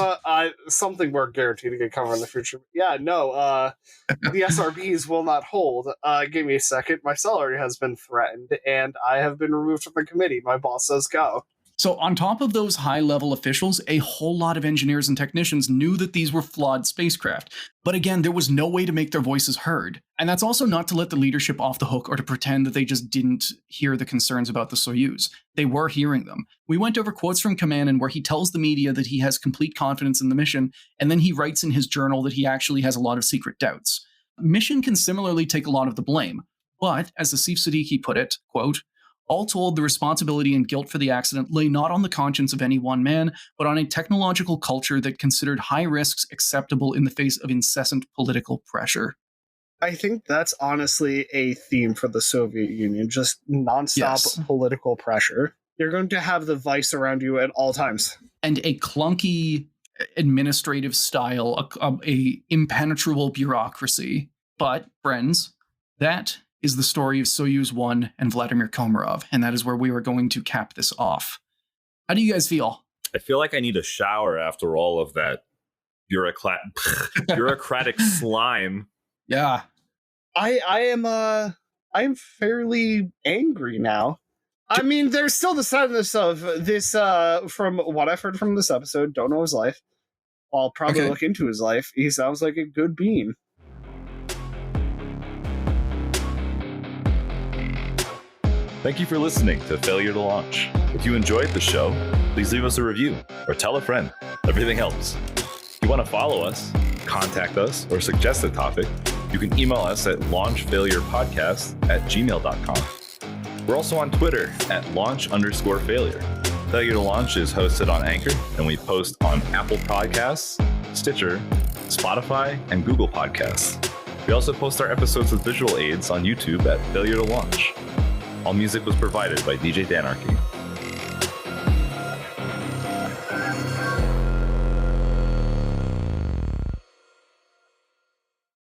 Speaker 4: Something we're guaranteed to get covered in the future. Yeah, no. The SRBs will not hold. Give me a second. My salary has been threatened, and I have been removed from the committee. My boss says go.
Speaker 2: So on top of those high-level officials, a whole lot of engineers and technicians knew that these were flawed spacecraft. But again, there was no way to make their voices heard. And that's also not to let the leadership off the hook or to pretend that they just didn't hear the concerns about the Soyuz. They were hearing them. We went over quotes from Kamanin where he tells the media that he has complete confidence in the mission, and then he writes in his journal that he actually has a lot of secret doubts. Mission can similarly take a lot of the blame. But, as Asif Siddiqi put it, quote, All told, the responsibility and guilt for the accident lay not on the conscience of any one man, but on a technological culture that considered high risks acceptable in the face of incessant political pressure.
Speaker 4: I think that's honestly a theme for the Soviet Union, just nonstop political pressure. You're going to have the vice around you at all times.
Speaker 2: And a clunky administrative style, a impenetrable bureaucracy. But, friends, that is the story of Soyuz 1 and Vladimir Komarov, and that is where we are going to cap this off. How do you guys feel?
Speaker 3: I feel like I need a shower after all of that bureaucratic slime.
Speaker 2: Yeah.
Speaker 4: I am fairly angry now. I mean, there's still the sadness of this, from what I've heard from this episode, don't know his life. I'll probably look into his life. He sounds like a good bean.
Speaker 6: Thank you for listening to Failure to Launch. If you enjoyed the show, please leave us a review or tell a friend. Everything helps. If you want to follow us, contact us, or suggest a topic, you can email us at launchfailurepodcast@gmail.com. We're also on Twitter at launch_failure. Failure to Launch is hosted on Anchor, and we post on Apple Podcasts, Stitcher, Spotify, and Google Podcasts. We also post our episodes with visual aids on YouTube at Failure to Launch. All music was provided by DJ Danarchy.